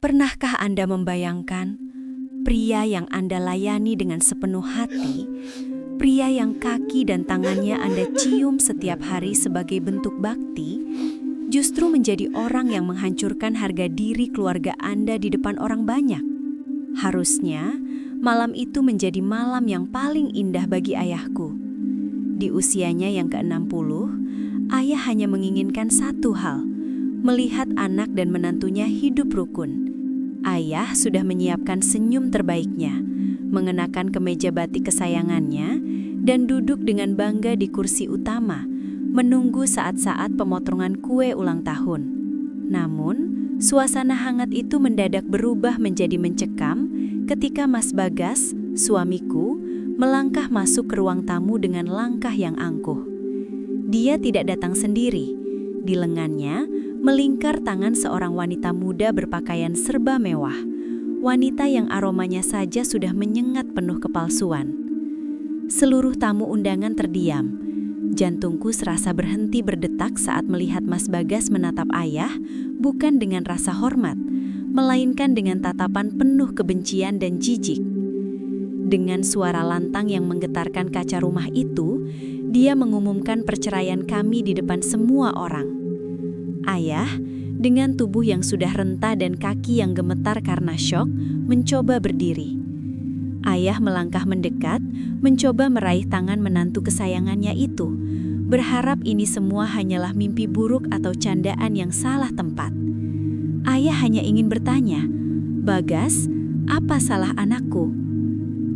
Pernahkah Anda membayangkan pria yang Anda layani dengan sepenuh hati, pria yang kaki dan tangannya Anda cium setiap hari sebagai bentuk bakti, justru menjadi orang yang menghancurkan harga diri keluarga Anda di depan orang banyak? Harusnya, malam itu menjadi malam yang paling indah bagi ayahku. Di usianya yang ke-60, ayah hanya menginginkan satu hal, melihat anak dan menantunya hidup rukun. Ayah sudah menyiapkan senyum terbaiknya, mengenakan kemeja batik kesayangannya, dan duduk dengan bangga di kursi utama, menunggu saat-saat pemotongan kue ulang tahun. Namun, suasana hangat itu mendadak berubah menjadi mencekam ketika Mas Bagas, suamiku, melangkah masuk ke ruang tamu dengan langkah yang angkuh. Dia tidak datang sendiri. Di lengannya melingkar tangan seorang wanita muda berpakaian serba mewah. Wanita yang aromanya saja sudah menyengat penuh kepalsuan. Seluruh tamu undangan terdiam. Jantungku serasa berhenti berdetak saat melihat Mas Bagas menatap ayah, bukan dengan rasa hormat, melainkan dengan tatapan penuh kebencian dan jijik. Dengan suara lantang yang menggetarkan kaca rumah itu, dia mengumumkan perceraian kami di depan semua orang. Ayah, dengan tubuh yang sudah rentah dan kaki yang gemetar karena syok, mencoba berdiri. Ayah melangkah mendekat, mencoba meraih tangan menantu kesayangannya itu, berharap ini semua hanyalah mimpi buruk atau candaan yang salah tempat. Ayah hanya ingin bertanya, "Bagas, apa salah anakku?"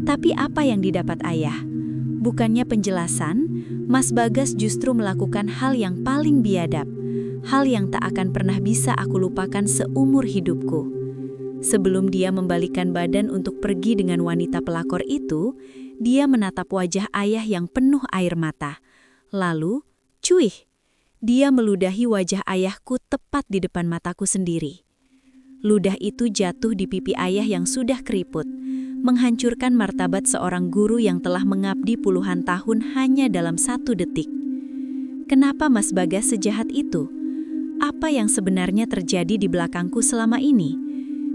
Tapi apa yang didapat ayah? Bukannya penjelasan, Mas Bagas justru melakukan hal yang paling biadab, hal yang tak akan pernah bisa aku lupakan seumur hidupku. Sebelum dia membalikkan badan untuk pergi dengan wanita pelakor itu, dia menatap wajah ayah yang penuh air mata. Lalu, cuih, dia meludahi wajah ayahku tepat di depan mataku sendiri. Ludah itu jatuh di pipi ayah yang sudah keriput, menghancurkan martabat seorang guru yang telah mengabdi puluhan tahun hanya dalam 1 detik. Kenapa Mas Bagas sejahat itu? Apa yang sebenarnya terjadi di belakangku selama ini?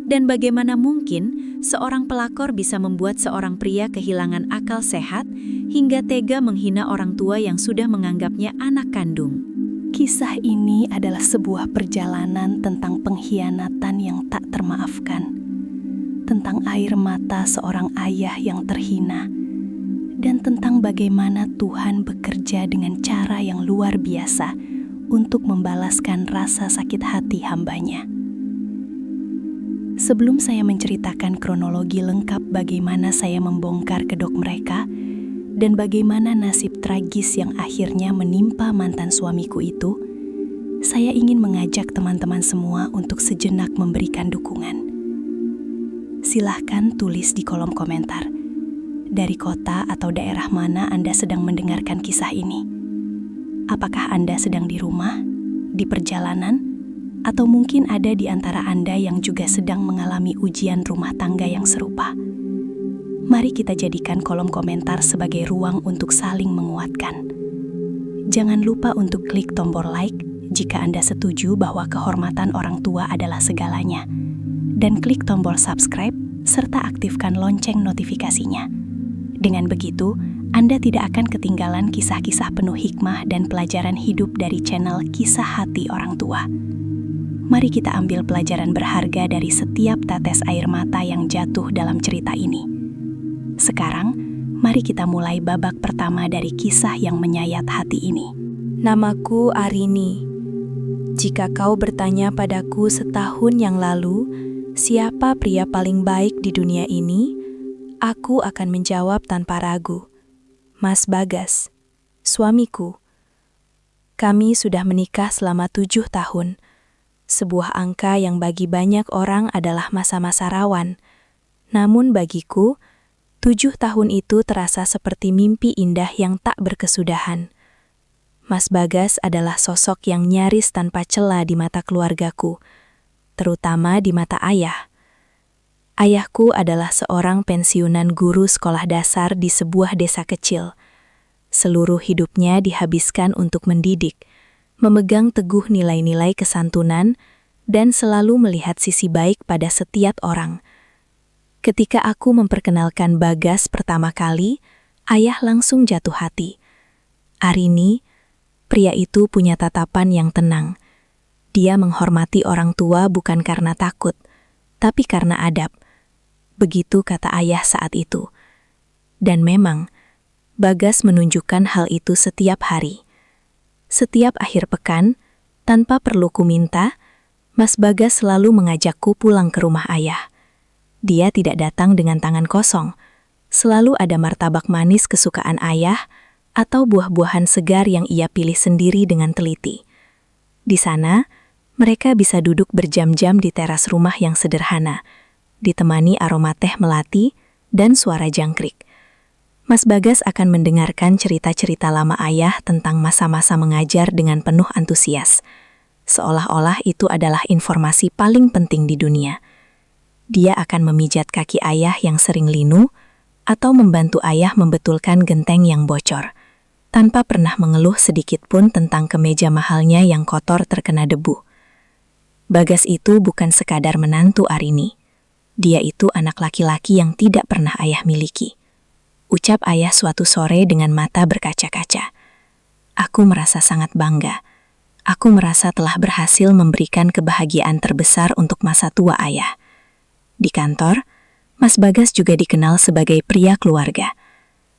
Dan bagaimana mungkin seorang pelakor bisa membuat seorang pria kehilangan akal sehat hingga tega menghina orang tua yang sudah menganggapnya anak kandung? Kisah ini adalah sebuah perjalanan tentang pengkhianatan yang tak termaafkan, tentang air mata seorang ayah yang terhina, dan tentang bagaimana Tuhan bekerja dengan cara yang luar biasa untuk membalaskan rasa sakit hati hamba-Nya. Sebelum saya menceritakan kronologi lengkap bagaimana saya membongkar kedok mereka, dan bagaimana nasib tragis yang akhirnya menimpa mantan suamiku itu, saya ingin mengajak teman-teman semua untuk sejenak memberikan dukungan. Silahkan tulis di kolom komentar, dari kota atau daerah mana Anda sedang mendengarkan kisah ini. Apakah Anda sedang di rumah, di perjalanan, atau mungkin ada di antara Anda yang juga sedang mengalami ujian rumah tangga yang serupa? Mari kita jadikan kolom komentar sebagai ruang untuk saling menguatkan. Jangan lupa untuk klik tombol like jika Anda setuju bahwa kehormatan orang tua adalah segalanya. Dan klik tombol subscribe serta aktifkan lonceng notifikasinya. Dengan begitu, Anda tidak akan ketinggalan kisah-kisah penuh hikmah dan pelajaran hidup dari channel Kisah Hati Orang Tua. Mari kita ambil pelajaran berharga dari setiap tetes air mata yang jatuh dalam cerita ini. Sekarang, mari kita mulai babak pertama dari kisah yang menyayat hati ini. Namaku Arini. Jika kau bertanya padaku setahun yang lalu, siapa pria paling baik di dunia ini? Aku akan menjawab tanpa ragu. Mas Bagas, suamiku. Kami sudah menikah selama 7 tahun. Sebuah angka yang bagi banyak orang adalah masa-masa rawan. Namun bagiku, 7 tahun itu terasa seperti mimpi indah yang tak berkesudahan. Mas Bagas adalah sosok yang nyaris tanpa cela di mata keluargaku, terutama di mata ayah. Ayahku adalah seorang pensiunan guru sekolah dasar di sebuah desa kecil. Seluruh hidupnya dihabiskan untuk mendidik, memegang teguh nilai-nilai kesantunan, dan selalu melihat sisi baik pada setiap orang. Ketika aku memperkenalkan Bagas pertama kali, ayah langsung jatuh hati. Arini, pria itu punya tatapan yang tenang. Dia menghormati orang tua bukan karena takut, tapi karena adab. Begitu kata ayah saat itu. Dan memang, Bagas menunjukkan hal itu setiap hari. Setiap akhir pekan, tanpa perlu ku minta, Mas Bagas selalu mengajakku pulang ke rumah ayah. Dia tidak datang dengan tangan kosong. Selalu ada martabak manis kesukaan ayah atau buah-buahan segar yang ia pilih sendiri dengan teliti. Di sana, mereka bisa duduk berjam-jam di teras rumah yang sederhana, ditemani aroma teh melati dan suara jangkrik. Mas Bagas akan mendengarkan cerita-cerita lama ayah tentang masa-masa mengajar dengan penuh antusias, seolah-olah itu adalah informasi paling penting di dunia. Dia akan memijat kaki ayah yang sering linu atau membantu ayah membetulkan genteng yang bocor, tanpa pernah mengeluh sedikit pun tentang kemeja mahalnya yang kotor terkena debu. Bagas itu bukan sekadar menantu Arini. Dia itu anak laki-laki yang tidak pernah ayah miliki. Ucap ayah suatu sore dengan mata berkaca-kaca. Aku merasa sangat bangga. Aku merasa telah berhasil memberikan kebahagiaan terbesar untuk masa tua ayah. Di kantor, Mas Bagas juga dikenal sebagai pria keluarga.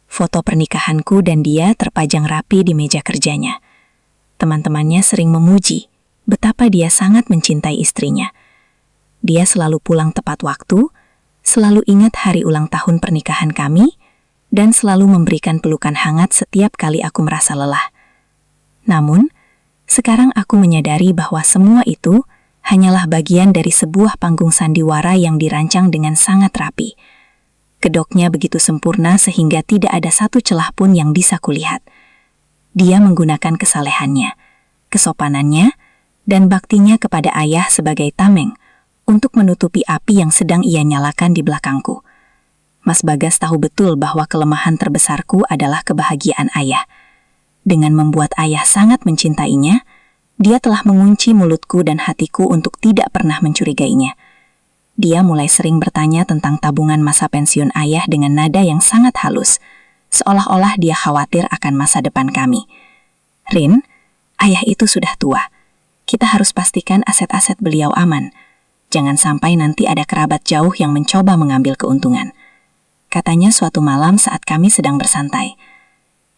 Foto pernikahanku dan dia terpajang rapi di meja kerjanya. Teman-temannya sering memuji betapa dia sangat mencintai istrinya. Dia selalu pulang tepat waktu, selalu ingat hari ulang tahun pernikahan kami, dan selalu memberikan pelukan hangat setiap kali aku merasa lelah. Namun, sekarang aku menyadari bahwa semua itu hanyalah bagian dari sebuah panggung sandiwara yang dirancang dengan sangat rapi. Kedoknya begitu sempurna sehingga tidak ada satu celah pun yang bisa kulihat. Dia menggunakan kesalehannya, kesopanannya, dan baktinya kepada ayah sebagai tameng untuk menutupi api yang sedang ia nyalakan di belakangku. Mas Bagas tahu betul bahwa kelemahan terbesarku adalah kebahagiaan ayah. Dengan membuat ayah sangat mencintainya, dia telah mengunci mulutku dan hatiku untuk tidak pernah mencurigainya. Dia mulai sering bertanya tentang tabungan masa pensiun ayah dengan nada yang sangat halus, seolah-olah dia khawatir akan masa depan kami. Rin, ayah itu sudah tua. Kita harus pastikan aset-aset beliau aman. Jangan sampai nanti ada kerabat jauh yang mencoba mengambil keuntungan. Katanya suatu malam saat kami sedang bersantai.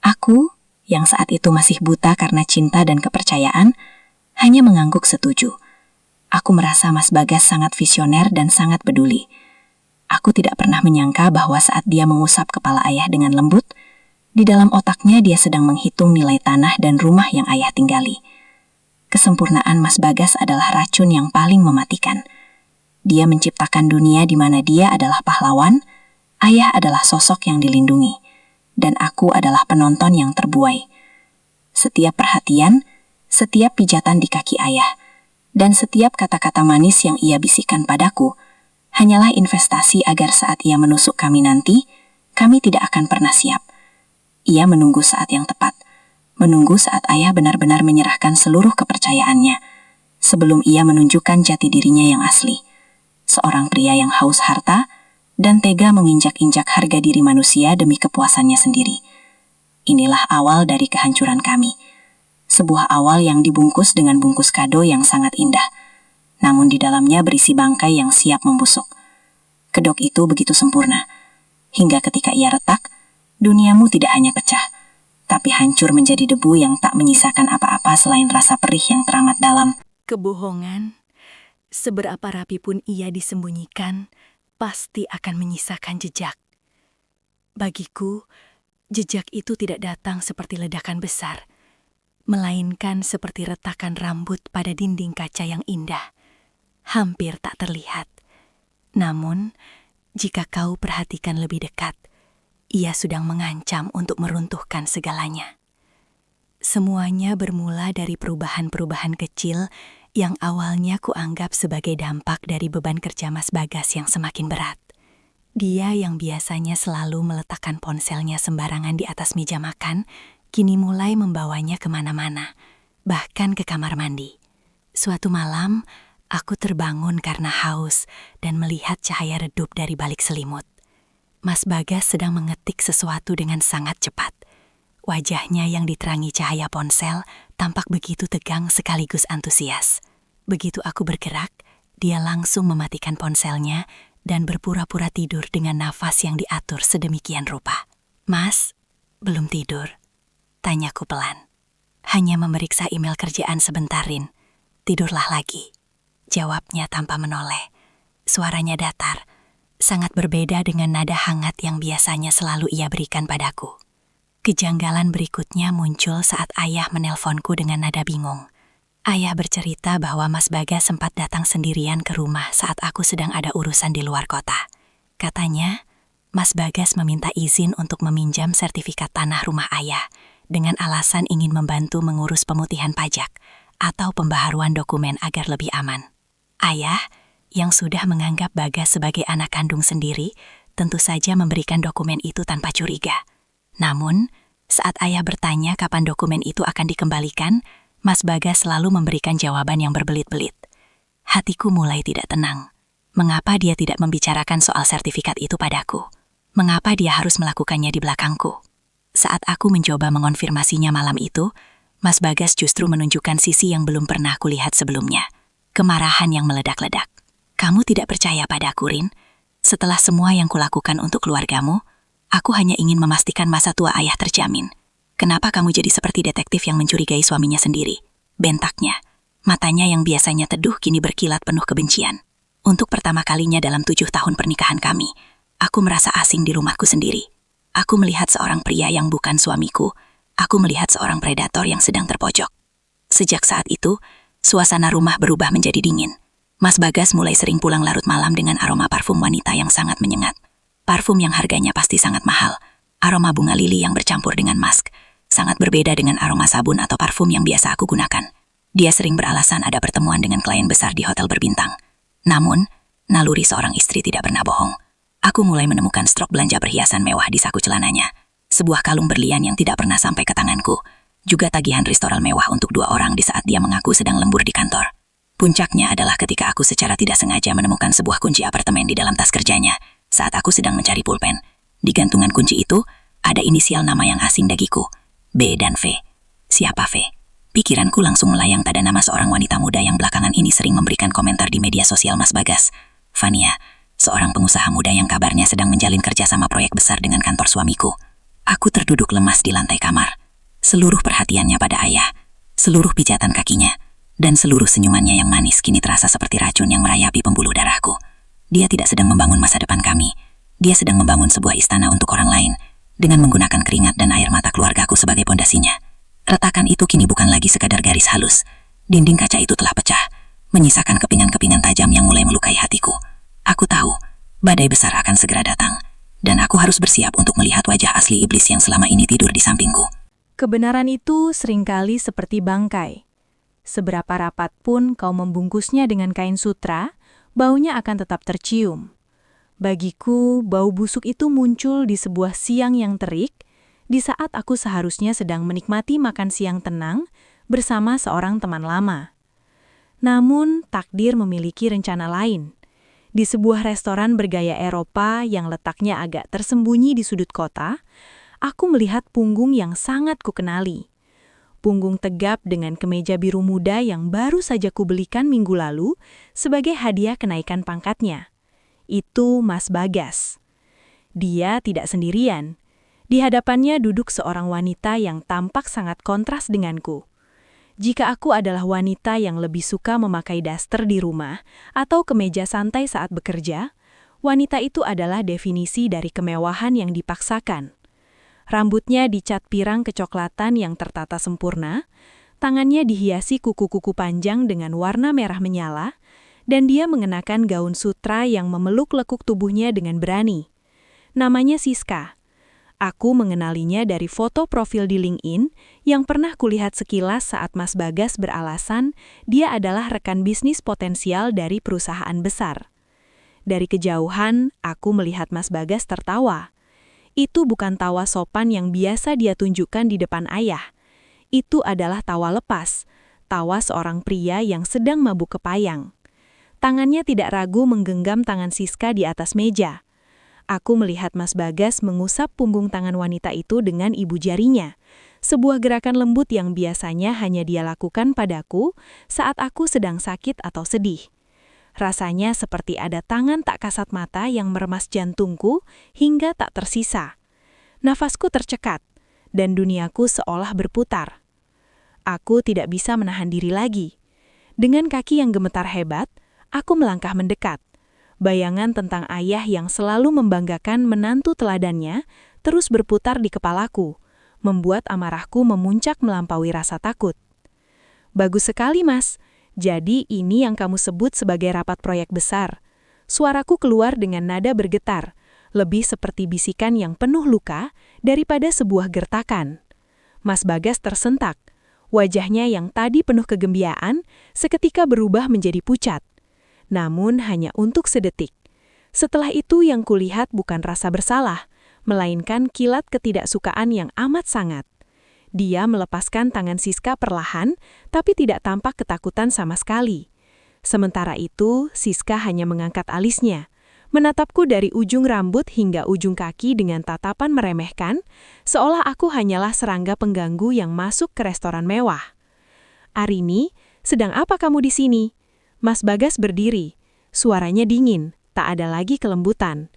Aku, yang saat itu masih buta karena cinta dan kepercayaan, hanya mengangguk setuju. Aku merasa Mas Bagas sangat visioner dan sangat peduli. Aku tidak pernah menyangka bahwa saat dia mengusap kepala ayah dengan lembut, di dalam otaknya dia sedang menghitung nilai tanah dan rumah yang ayah tinggali. Kesempurnaan Mas Bagas adalah racun yang paling mematikan. Dia menciptakan dunia di mana dia adalah pahlawan, ayah adalah sosok yang dilindungi, dan aku adalah penonton yang terbuai. Setiap perhatian, setiap pijatan di kaki ayah, dan setiap kata-kata manis yang ia bisikan padaku, hanyalah investasi agar saat ia menusuk kami nanti, kami tidak akan pernah siap. Ia menunggu saat yang tepat, menunggu saat ayah benar-benar menyerahkan seluruh kepercayaannya, sebelum ia menunjukkan jati dirinya yang asli. Seorang pria yang haus harta, dan tega menginjak-injak harga diri manusia demi kepuasannya sendiri. Inilah awal dari kehancuran kami. Sebuah awal yang dibungkus dengan bungkus kado yang sangat indah, namun di dalamnya berisi bangkai yang siap membusuk. Kedok itu begitu sempurna, hingga ketika ia retak, duniamu tidak hanya pecah, tapi hancur menjadi debu yang tak menyisakan apa-apa selain rasa perih yang teramat dalam. Kebohongan, seberapa rapi pun ia disembunyikan, pasti akan menyisakan jejak. Bagiku, jejak itu tidak datang seperti ledakan besar, melainkan seperti retakan rambut pada dinding kaca yang indah, hampir tak terlihat. Namun, jika kau perhatikan lebih dekat, ia sedang mengancam untuk meruntuhkan segalanya. Semuanya bermula dari perubahan-perubahan kecil yang awalnya kuanggap sebagai dampak dari beban kerja Mas Bagas yang semakin berat. Dia yang biasanya selalu meletakkan ponselnya sembarangan di atas meja makan, kini mulai membawanya kemana-mana, bahkan ke kamar mandi. Suatu malam, Aku terbangun karena haus dan melihat cahaya redup dari balik selimut. Mas Bagas sedang mengetik sesuatu dengan sangat cepat. Wajahnya yang diterangi cahaya ponsel tampak begitu tegang sekaligus antusias. Begitu aku bergerak, dia langsung mematikan ponselnya dan berpura-pura tidur dengan nafas yang diatur sedemikian rupa. "Mas, belum tidur?" tanyaku pelan. "Hanya memeriksa email kerjaan sebentar, Rin. Tidurlah lagi," jawabnya tanpa menoleh. Suaranya datar, sangat berbeda dengan nada hangat yang biasanya selalu ia berikan padaku. Kejanggalan berikutnya muncul saat ayah menelponku dengan nada bingung. Ayah bercerita bahwa Mas Bagas sempat datang sendirian ke rumah saat aku sedang ada urusan di luar kota. Katanya, Mas Bagas meminta izin untuk meminjam sertifikat tanah rumah ayah dengan alasan ingin membantu mengurus pemutihan pajak atau pembaharuan dokumen agar lebih aman. Ayah, yang sudah menganggap Bagas sebagai anak kandung sendiri, tentu saja memberikan dokumen itu tanpa curiga. Namun, saat ayah bertanya kapan dokumen itu akan dikembalikan, Mas Bagas selalu memberikan jawaban yang berbelit-belit. Hatiku mulai tidak tenang. Mengapa dia tidak membicarakan soal sertifikat itu padaku? Mengapa dia harus melakukannya di belakangku? Saat aku mencoba mengonfirmasinya malam itu, Mas Bagas justru menunjukkan sisi yang belum pernah kulihat sebelumnya. Kemarahan yang meledak-ledak. "Kamu tidak percaya padaku, Rin? Setelah semua yang kulakukan untuk keluargamu, aku hanya ingin memastikan masa tua ayah terjamin. Kenapa kamu jadi seperti detektif yang mencurigai suaminya sendiri?" bentaknya. Matanya yang biasanya teduh kini berkilat penuh kebencian. "Untuk pertama kalinya dalam 7 tahun pernikahan kami, aku merasa asing di rumahku sendiri. Aku melihat seorang pria yang bukan suamiku. Aku melihat seorang predator yang sedang terpojok. Sejak saat itu, suasana rumah berubah menjadi dingin. Mas Bagas mulai sering pulang larut malam dengan aroma parfum wanita yang sangat menyengat. Parfum yang harganya pasti sangat mahal. Aroma bunga lili yang bercampur dengan musk. Sangat berbeda dengan aroma sabun atau parfum yang biasa aku gunakan. Dia sering beralasan ada pertemuan dengan klien besar di hotel berbintang. Namun, naluri seorang istri tidak pernah bohong. Aku mulai menemukan strok belanja perhiasan mewah di saku celananya. Sebuah kalung berlian yang tidak pernah sampai ke tanganku. Juga tagihan restoran mewah untuk 2 orang di saat dia mengaku sedang lembur di kantor. Puncaknya adalah ketika aku secara tidak sengaja menemukan sebuah kunci apartemen di dalam tas kerjanya saat aku sedang mencari pulpen. Di gantungan kunci itu, ada inisial nama yang asing bagiku, B dan V. Siapa V? Pikiranku langsung melayang pada nama seorang wanita muda yang belakangan ini sering memberikan komentar di media sosial Mas Bagas. Fania, seorang pengusaha muda yang kabarnya sedang menjalin kerjasama proyek besar dengan kantor suamiku. Aku terduduk lemas di lantai kamar. Seluruh perhatiannya pada ayah, seluruh pijatan kakinya, dan seluruh senyumannya yang manis kini terasa seperti racun yang merayapi pembuluh darahku. Dia tidak sedang membangun masa depan kami. Dia sedang membangun sebuah istana untuk orang lain, dengan menggunakan keringat dan air mata keluargaku sebagai pondasinya. Retakan itu kini bukan lagi sekadar garis halus. Dinding kaca itu telah pecah, menyisakan kepingan-kepingan tajam yang mulai melukai hatiku. Aku tahu, badai besar akan segera datang, dan aku harus bersiap untuk melihat wajah asli iblis yang selama ini tidur di sampingku. Kebenaran itu seringkali seperti bangkai. Seberapa rapat pun kau membungkusnya dengan kain sutra, baunya akan tetap tercium. Bagiku, bau busuk itu muncul di sebuah siang yang terik, di saat aku seharusnya sedang menikmati makan siang tenang bersama seorang teman lama. Namun, takdir memiliki rencana lain. Di sebuah restoran bergaya Eropa yang letaknya agak tersembunyi di sudut kota, aku melihat punggung yang sangat kukenali. Punggung tegap dengan kemeja biru muda yang baru saja kubelikan minggu lalu sebagai hadiah kenaikan pangkatnya. Itu Mas Bagas. Dia tidak sendirian. Di hadapannya duduk seorang wanita yang tampak sangat kontras denganku. Jika aku adalah wanita yang lebih suka memakai daster di rumah atau kemeja santai saat bekerja, wanita itu adalah definisi dari kemewahan yang dipaksakan. Rambutnya dicat pirang kecoklatan yang tertata sempurna, tangannya dihiasi kuku-kuku panjang dengan warna merah menyala, dan dia mengenakan gaun sutra yang memeluk lekuk tubuhnya dengan berani. Namanya Siska. Aku mengenalinya dari foto profil di LinkedIn yang pernah kulihat sekilas saat Mas Bagas beralasan dia adalah rekan bisnis potensial dari perusahaan besar. Dari kejauhan, aku melihat Mas Bagas tertawa. Itu bukan tawa sopan yang biasa dia tunjukkan di depan ayah. Itu adalah tawa lepas, tawa seorang pria yang sedang mabuk kepayang. Tangannya tidak ragu menggenggam tangan Siska di atas meja. Aku melihat Mas Bagas mengusap punggung tangan wanita itu dengan ibu jarinya. Sebuah gerakan lembut yang biasanya hanya dia lakukan padaku saat aku sedang sakit atau sedih. Rasanya seperti ada tangan tak kasat mata yang meremas jantungku hingga tak tersisa. Nafasku tercekat, dan duniaku seolah berputar. Aku tidak bisa menahan diri lagi. Dengan kaki yang gemetar hebat, aku melangkah mendekat. Bayangan tentang ayah yang selalu membanggakan menantu teladannya terus berputar di kepalaku, membuat amarahku memuncak melampaui rasa takut. Bagus sekali, Mas. Jadi ini yang kamu sebut sebagai rapat proyek besar. Suaraku keluar dengan nada bergetar, lebih seperti bisikan yang penuh luka daripada sebuah gertakan. Mas Bagas tersentak. Wajahnya yang tadi penuh kegembiraan seketika berubah menjadi pucat. Namun hanya untuk sedetik. Setelah itu yang kulihat bukan rasa bersalah, melainkan kilat ketidaksukaan yang amat sangat. Dia melepaskan tangan Siska perlahan, tapi tidak tampak ketakutan sama sekali. Sementara itu, Siska hanya mengangkat alisnya, menatapku dari ujung rambut hingga ujung kaki dengan tatapan meremehkan, seolah aku hanyalah serangga pengganggu yang masuk ke restoran mewah. "Arini, sedang apa kamu di sini?" Mas Bagas berdiri. Suaranya dingin, tak ada lagi kelembutan.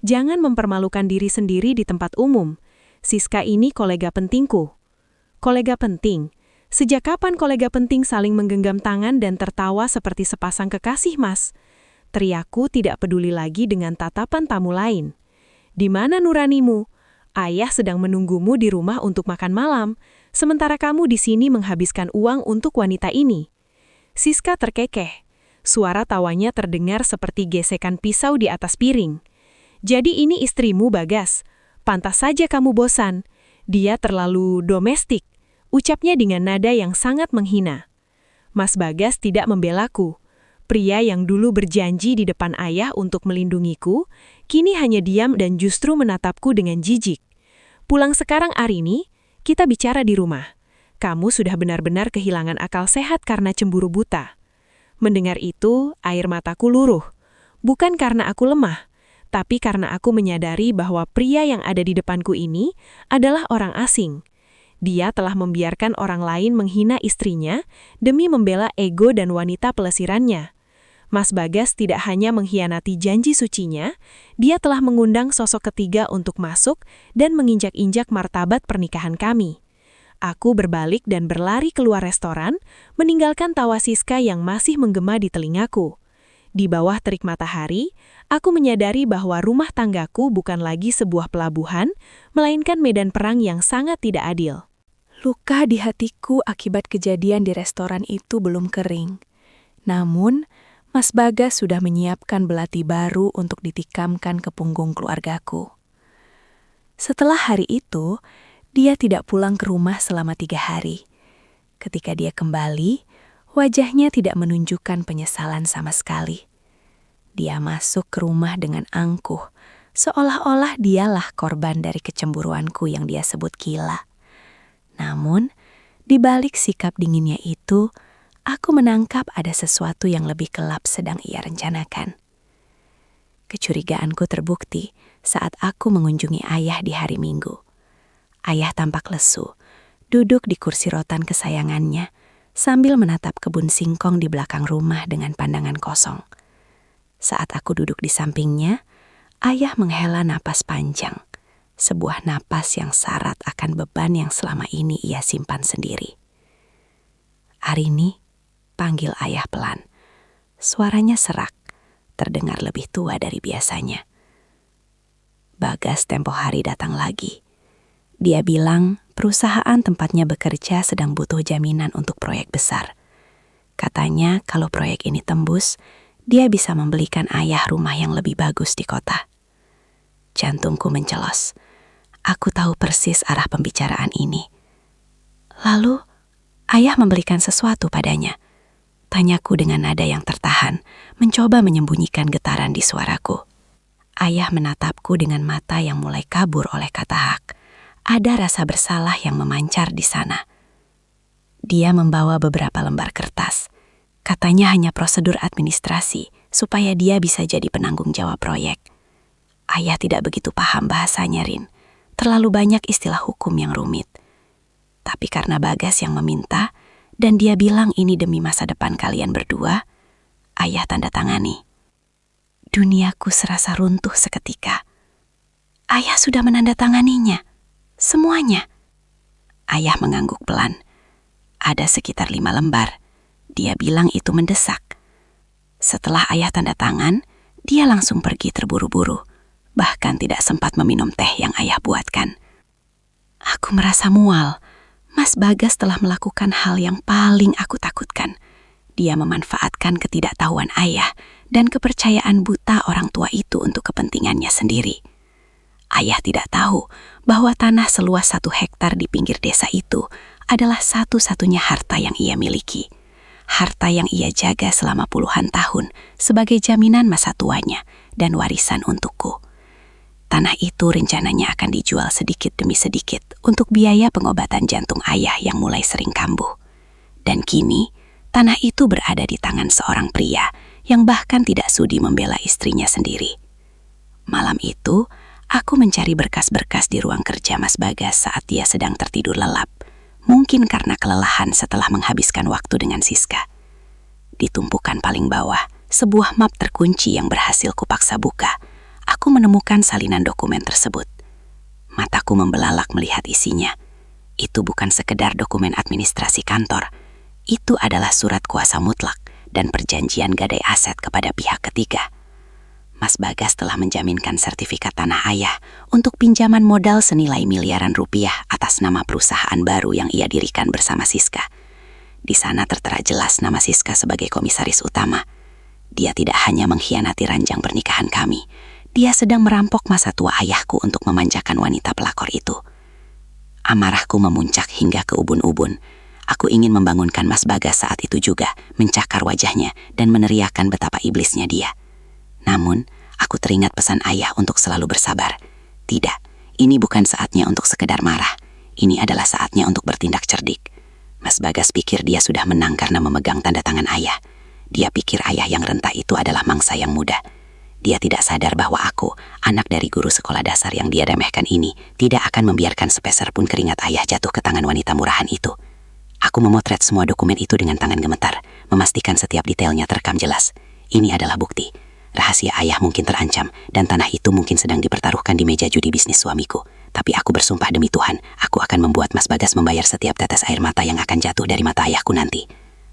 "Jangan mempermalukan diri sendiri di tempat umum. Siska ini kolega pentingku." "Kolega penting? Sejak kapan kolega penting saling menggenggam tangan dan tertawa seperti sepasang kekasih, Mas?" Teriakku tidak peduli lagi dengan tatapan tamu lain. "Di mana nuranimu? Ayah sedang menunggumu di rumah untuk makan malam, sementara kamu di sini menghabiskan uang untuk wanita ini." Siska terkekeh. Suara tawanya terdengar seperti gesekan pisau di atas piring. "Jadi ini istrimu, Bagas. Pantas saja kamu bosan. Dia terlalu domestik," ucapnya dengan nada yang sangat menghina. Mas Bagas tidak membelaku. Pria yang dulu berjanji di depan ayah untuk melindungiku, kini hanya diam dan justru menatapku dengan jijik. "Pulang sekarang, Arini. Kita bicara di rumah. Kamu sudah benar-benar kehilangan akal sehat karena cemburu buta." Mendengar itu, air mataku luruh. Bukan karena aku lemah, tapi karena aku menyadari bahwa pria yang ada di depanku ini adalah orang asing. Dia telah membiarkan orang lain menghina istrinya demi membela ego dan wanita pelesirannya. Mas Bagas tidak hanya mengkhianati janji sucinya, dia telah mengundang sosok ketiga untuk masuk dan menginjak-injak martabat pernikahan kami. Aku berbalik dan berlari keluar restoran, meninggalkan tawa Siska yang masih menggema di telingaku. Di bawah terik matahari, aku menyadari bahwa rumah tanggaku bukan lagi sebuah pelabuhan, melainkan medan perang yang sangat tidak adil. Luka di hatiku akibat kejadian di restoran itu belum kering. Namun, Mas Bagas sudah menyiapkan belati baru untuk ditikamkan ke punggung keluargaku. Setelah hari itu, dia tidak pulang ke rumah selama 3 hari. Ketika dia kembali, wajahnya tidak menunjukkan penyesalan sama sekali. Dia masuk ke rumah dengan angkuh, seolah-olah dialah korban dari kecemburuanku yang dia sebut gila. Namun, di balik sikap dinginnya itu, aku menangkap ada sesuatu yang lebih gelap sedang ia rencanakan. Kecurigaanku terbukti saat aku mengunjungi ayah di hari Minggu. Ayah tampak lesu, duduk di kursi rotan kesayangannya, sambil menatap kebun singkong di belakang rumah dengan pandangan kosong. Saat aku duduk di sampingnya, ayah menghela napas panjang, sebuah napas yang syarat akan beban yang selama ini ia simpan sendiri. "Arini," panggil ayah pelan. Suaranya serak, terdengar lebih tua dari biasanya. Bagas tempo hari datang lagi. Dia bilang perusahaan tempatnya bekerja sedang butuh jaminan untuk proyek besar. Katanya kalau proyek ini tembus, dia bisa membelikan ayah rumah yang lebih bagus di kota. Jantungku mencelos. Aku tahu persis arah pembicaraan ini. "Lalu, ayah membelikan sesuatu padanya?" Tanyaku dengan nada yang tertahan, mencoba menyembunyikan getaran di suaraku. Ayah menatapku dengan mata yang mulai kabur oleh kata hak. Ada rasa bersalah yang memancar di sana. Dia membawa beberapa lembar kertas. Katanya hanya prosedur administrasi supaya dia bisa jadi penanggung jawab proyek. Ayah tidak begitu paham bahasanya, Rin. Terlalu banyak istilah hukum yang rumit. Tapi karena Bagas yang meminta, dan dia bilang ini demi masa depan kalian berdua, ayah tanda tangani. Duniaku serasa runtuh seketika. Ayah sudah menandatanganinya. Semuanya. Ayah mengangguk pelan. Ada sekitar 5 lembar. Dia bilang itu mendesak. Setelah ayah tanda tangan, dia langsung pergi terburu-buru. Bahkan tidak sempat meminum teh yang ayah buatkan. Aku merasa mual. Mas Bagas telah melakukan hal yang paling aku takutkan. Dia memanfaatkan ketidaktahuan ayah dan kepercayaan buta orang tua itu untuk kepentingannya sendiri. Ayah tidak tahu bahwa tanah seluas 1 hektar di pinggir desa itu adalah satu-satunya harta yang ia miliki. Harta yang ia jaga selama puluhan tahun sebagai jaminan masa tuanya dan warisan untukku. Tanah itu rencananya akan dijual sedikit demi sedikit untuk biaya pengobatan jantung ayah yang mulai sering kambuh. Dan kini, tanah itu berada di tangan seorang pria yang bahkan tidak sudi membela istrinya sendiri. Malam itu, aku mencari berkas-berkas di ruang kerja Mas Bagas saat dia sedang tertidur lelap. Mungkin karena kelelahan setelah menghabiskan waktu dengan Siska. Di tumpukan paling bawah, sebuah map terkunci yang berhasil kupaksa buka. Aku menemukan salinan dokumen tersebut. Mataku membelalak melihat isinya. Itu bukan sekedar dokumen administrasi kantor. Itu adalah surat kuasa mutlak dan perjanjian gadai aset kepada pihak ketiga. Mas Bagas telah menjaminkan sertifikat tanah ayah untuk pinjaman modal senilai miliaran rupiah atas nama perusahaan baru yang ia dirikan bersama Siska. Di sana tertera jelas nama Siska sebagai komisaris utama. Dia tidak hanya mengkhianati ranjang pernikahan kami, dia sedang merampok masa tua ayahku untuk memanjakan wanita pelakor itu. Amarahku memuncak hingga ke ubun-ubun. Aku ingin membangunkan Mas Bagas saat itu juga, mencakar wajahnya dan meneriakkan betapa iblisnya dia. Namun, aku teringat pesan ayah untuk selalu bersabar. Tidak, ini bukan saatnya untuk sekedar marah. Ini adalah saatnya untuk bertindak cerdik. Mas Bagas pikir dia sudah menang karena memegang tanda tangan ayah. Dia pikir ayah yang rentah itu adalah mangsa yang muda. Dia tidak sadar bahwa aku, anak dari guru sekolah dasar yang dia remehkan ini, tidak akan membiarkan sepeser pun keringat ayah jatuh ke tangan wanita murahan itu. Aku memotret semua dokumen itu dengan tangan gemetar, memastikan setiap detailnya terekam jelas. Ini adalah bukti. Rahasia ayah mungkin terancam, dan tanah itu mungkin sedang dipertaruhkan di meja judi bisnis suamiku. Tapi aku bersumpah demi Tuhan, aku akan membuat Mas Bagas membayar setiap tetes air mata yang akan jatuh dari mata ayahku nanti.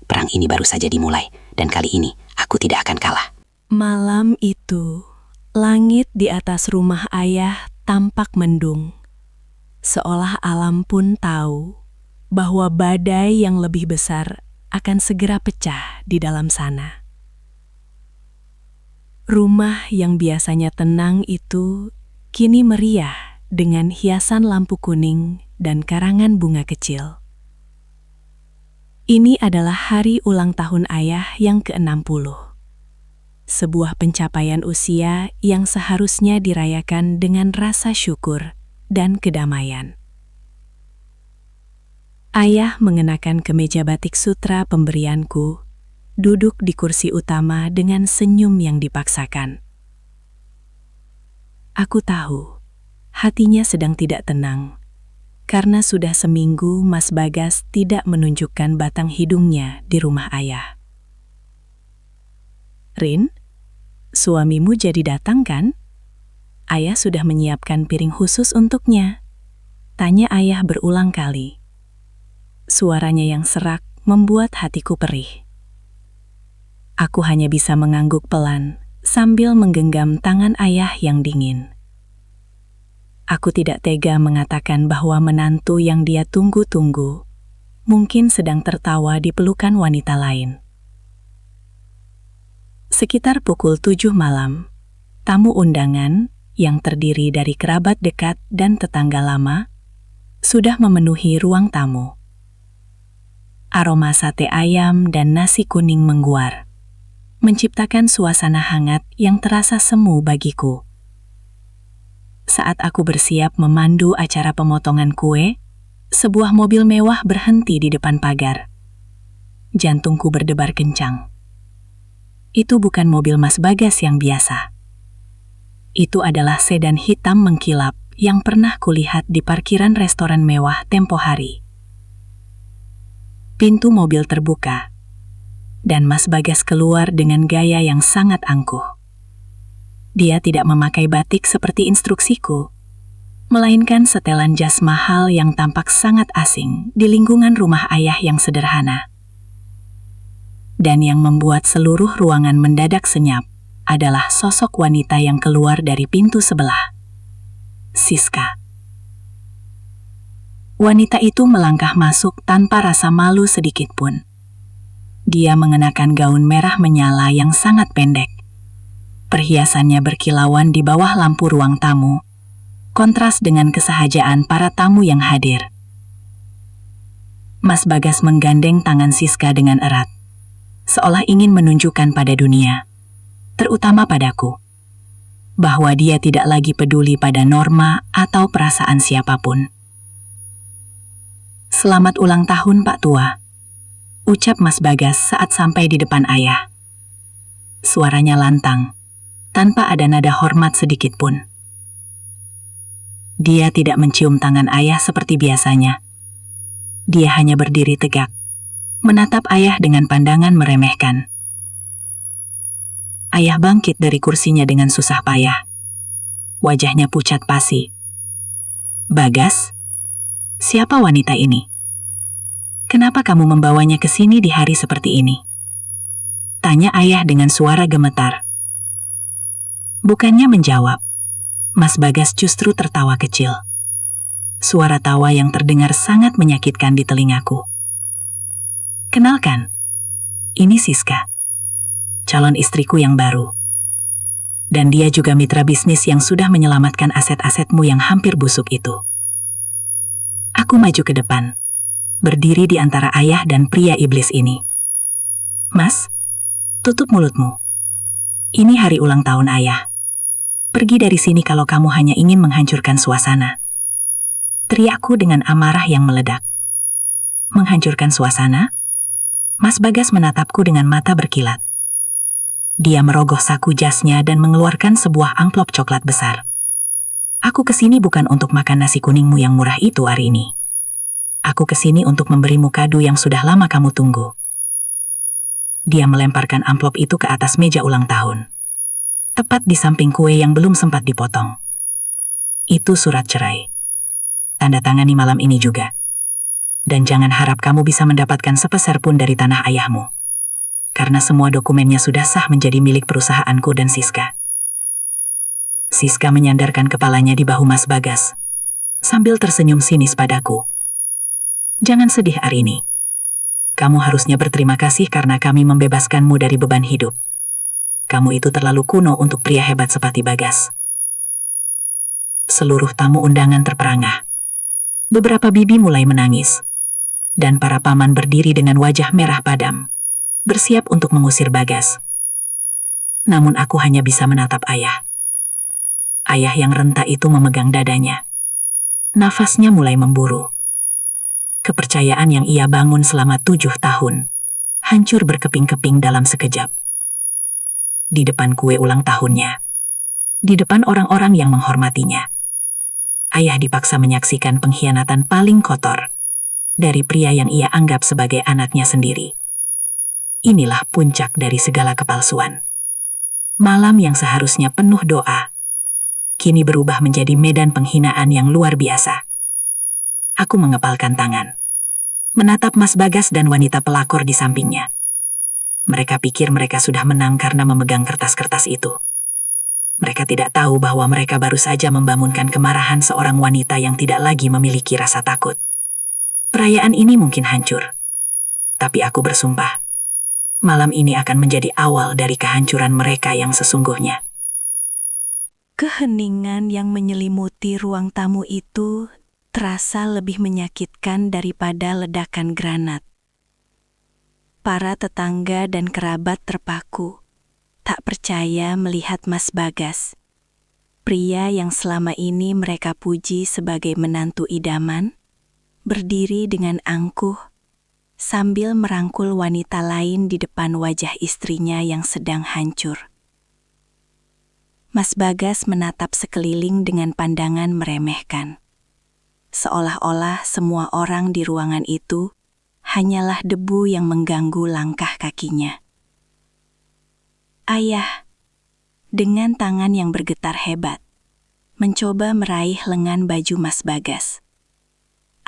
Perang ini baru saja dimulai, dan kali ini aku tidak akan kalah. Malam itu, langit di atas rumah ayah tampak mendung. Seolah alam pun tahu bahwa badai yang lebih besar akan segera pecah di dalam sana. Rumah yang biasanya tenang itu kini meriah dengan hiasan lampu kuning dan karangan bunga kecil. Ini adalah hari ulang tahun ayah yang ke-60. Sebuah pencapaian usia yang seharusnya dirayakan dengan rasa syukur dan kedamaian. Ayah mengenakan kemeja batik sutra pemberianku, duduk di kursi utama dengan senyum yang dipaksakan. Aku tahu, hatinya sedang tidak tenang, karena sudah seminggu Mas Bagas tidak menunjukkan batang hidungnya di rumah ayah. Rin, suamimu jadi datang kan? Ayah sudah menyiapkan piring khusus untuknya. Tanya ayah berulang kali. Suaranya yang serak membuat hatiku perih. Aku hanya bisa mengangguk pelan sambil menggenggam tangan ayah yang dingin. Aku tidak tega mengatakan bahwa menantu yang dia tunggu-tunggu mungkin sedang tertawa di pelukan wanita lain. Sekitar pukul 7 malam, tamu undangan yang terdiri dari kerabat dekat dan tetangga lama sudah memenuhi ruang tamu. Aroma sate ayam dan nasi kuning mengguar, menciptakan suasana hangat yang terasa semu bagiku. Saat aku bersiap memandu acara pemotongan kue, sebuah mobil mewah berhenti di depan pagar. Jantungku berdebar kencang. Itu bukan mobil Mas Bagas yang biasa. Itu adalah sedan hitam mengkilap yang pernah kulihat di parkiran restoran mewah tempo hari. Pintu mobil terbuka, dan Mas Bagas keluar dengan gaya yang sangat angkuh. Dia tidak memakai batik seperti instruksiku, melainkan setelan jas mahal yang tampak sangat asing di lingkungan rumah ayah yang sederhana. Dan yang membuat seluruh ruangan mendadak senyap adalah sosok wanita yang keluar dari pintu sebelah. Siska. Wanita itu melangkah masuk tanpa rasa malu sedikit pun. Dia mengenakan gaun merah menyala yang sangat pendek. Perhiasannya berkilauan di bawah lampu ruang tamu, kontras dengan kesahajaan para tamu yang hadir. Mas Bagas menggandeng tangan Siska dengan erat, seolah ingin menunjukkan pada dunia, terutama padaku, bahwa dia tidak lagi peduli pada norma atau perasaan siapapun. "Selamat ulang tahun, Pak Tua," ucap Mas Bagas saat sampai di depan ayah. Suaranya lantang, tanpa ada nada hormat sedikit pun. Dia tidak mencium tangan ayah seperti biasanya. Dia hanya berdiri tegak, menatap ayah dengan pandangan meremehkan. Ayah bangkit dari kursinya dengan susah payah. Wajahnya pucat pasi. "Bagas, siapa wanita ini? Kenapa kamu membawanya ke sini di hari seperti ini?" tanya ayah dengan suara gemetar. Bukannya menjawab, Mas Bagas justru tertawa kecil. Suara tawa yang terdengar sangat menyakitkan di telingaku. "Kenalkan, ini Siska, calon istriku yang baru. Dan dia juga mitra bisnis yang sudah menyelamatkan aset-asetmu yang hampir busuk itu." Aku maju ke depan, berdiri di antara ayah dan pria iblis ini. "Mas, tutup mulutmu. Ini hari ulang tahun ayah. Pergi dari sini kalau kamu hanya ingin menghancurkan suasana." Teriakku dengan amarah yang meledak. "Menghancurkan suasana?" Mas Bagas menatapku dengan mata berkilat. Dia merogoh saku jasnya dan mengeluarkan sebuah amplop coklat besar. "Aku kesini bukan untuk makan nasi kuningmu yang murah itu hari ini. Aku kesini untuk memberimu kado yang sudah lama kamu tunggu." Dia melemparkan amplop itu ke atas meja ulang tahun, tepat di samping kue yang belum sempat dipotong. "Itu surat cerai. Tanda tangani malam ini juga. Dan jangan harap kamu bisa mendapatkan sepeser pun dari tanah ayahmu. Karena semua dokumennya sudah sah menjadi milik perusahaanku dan Siska." Siska menyandarkan kepalanya di bahu Mas Bagas, sambil tersenyum sinis padaku. "Jangan sedih, Arini. Kamu harusnya berterima kasih karena kami membebaskanmu dari beban hidup. Kamu itu terlalu kuno untuk pria hebat seperti Bagas." Seluruh tamu undangan terperangah. Beberapa bibi mulai menangis, dan para paman berdiri dengan wajah merah padam, bersiap untuk mengusir Bagas. Namun aku hanya bisa menatap ayah. Ayah yang renta itu memegang dadanya. Nafasnya mulai memburu. Kepercayaan yang ia bangun selama 7 tahun, hancur berkeping-keping dalam sekejap. Di depan kue ulang tahunnya, di depan orang-orang yang menghormatinya, ayah dipaksa menyaksikan pengkhianatan paling kotor dari pria yang ia anggap sebagai anaknya sendiri. Inilah puncak dari segala kepalsuan. Malam yang seharusnya penuh doa, kini berubah menjadi medan penghinaan yang luar biasa. Aku mengepalkan tangan, menatap Mas Bagas dan wanita pelakor di sampingnya. Mereka pikir mereka sudah menang karena memegang kertas-kertas itu. Mereka tidak tahu bahwa mereka baru saja membangunkan kemarahan seorang wanita yang tidak lagi memiliki rasa takut. Perayaan ini mungkin hancur, tapi aku bersumpah, malam ini akan menjadi awal dari kehancuran mereka yang sesungguhnya. Keheningan yang menyelimuti ruang tamu itu terasa lebih menyakitkan daripada ledakan granat. Para tetangga dan kerabat terpaku, tak percaya melihat Mas Bagas, pria yang selama ini mereka puji sebagai menantu idaman, berdiri dengan angkuh, sambil merangkul wanita lain di depan wajah istrinya yang sedang hancur. Mas Bagas menatap sekeliling dengan pandangan meremehkan. Seolah-olah semua orang di ruangan itu hanyalah debu yang mengganggu langkah kakinya. Ayah, dengan tangan yang bergetar hebat, mencoba meraih lengan baju Mas Bagas.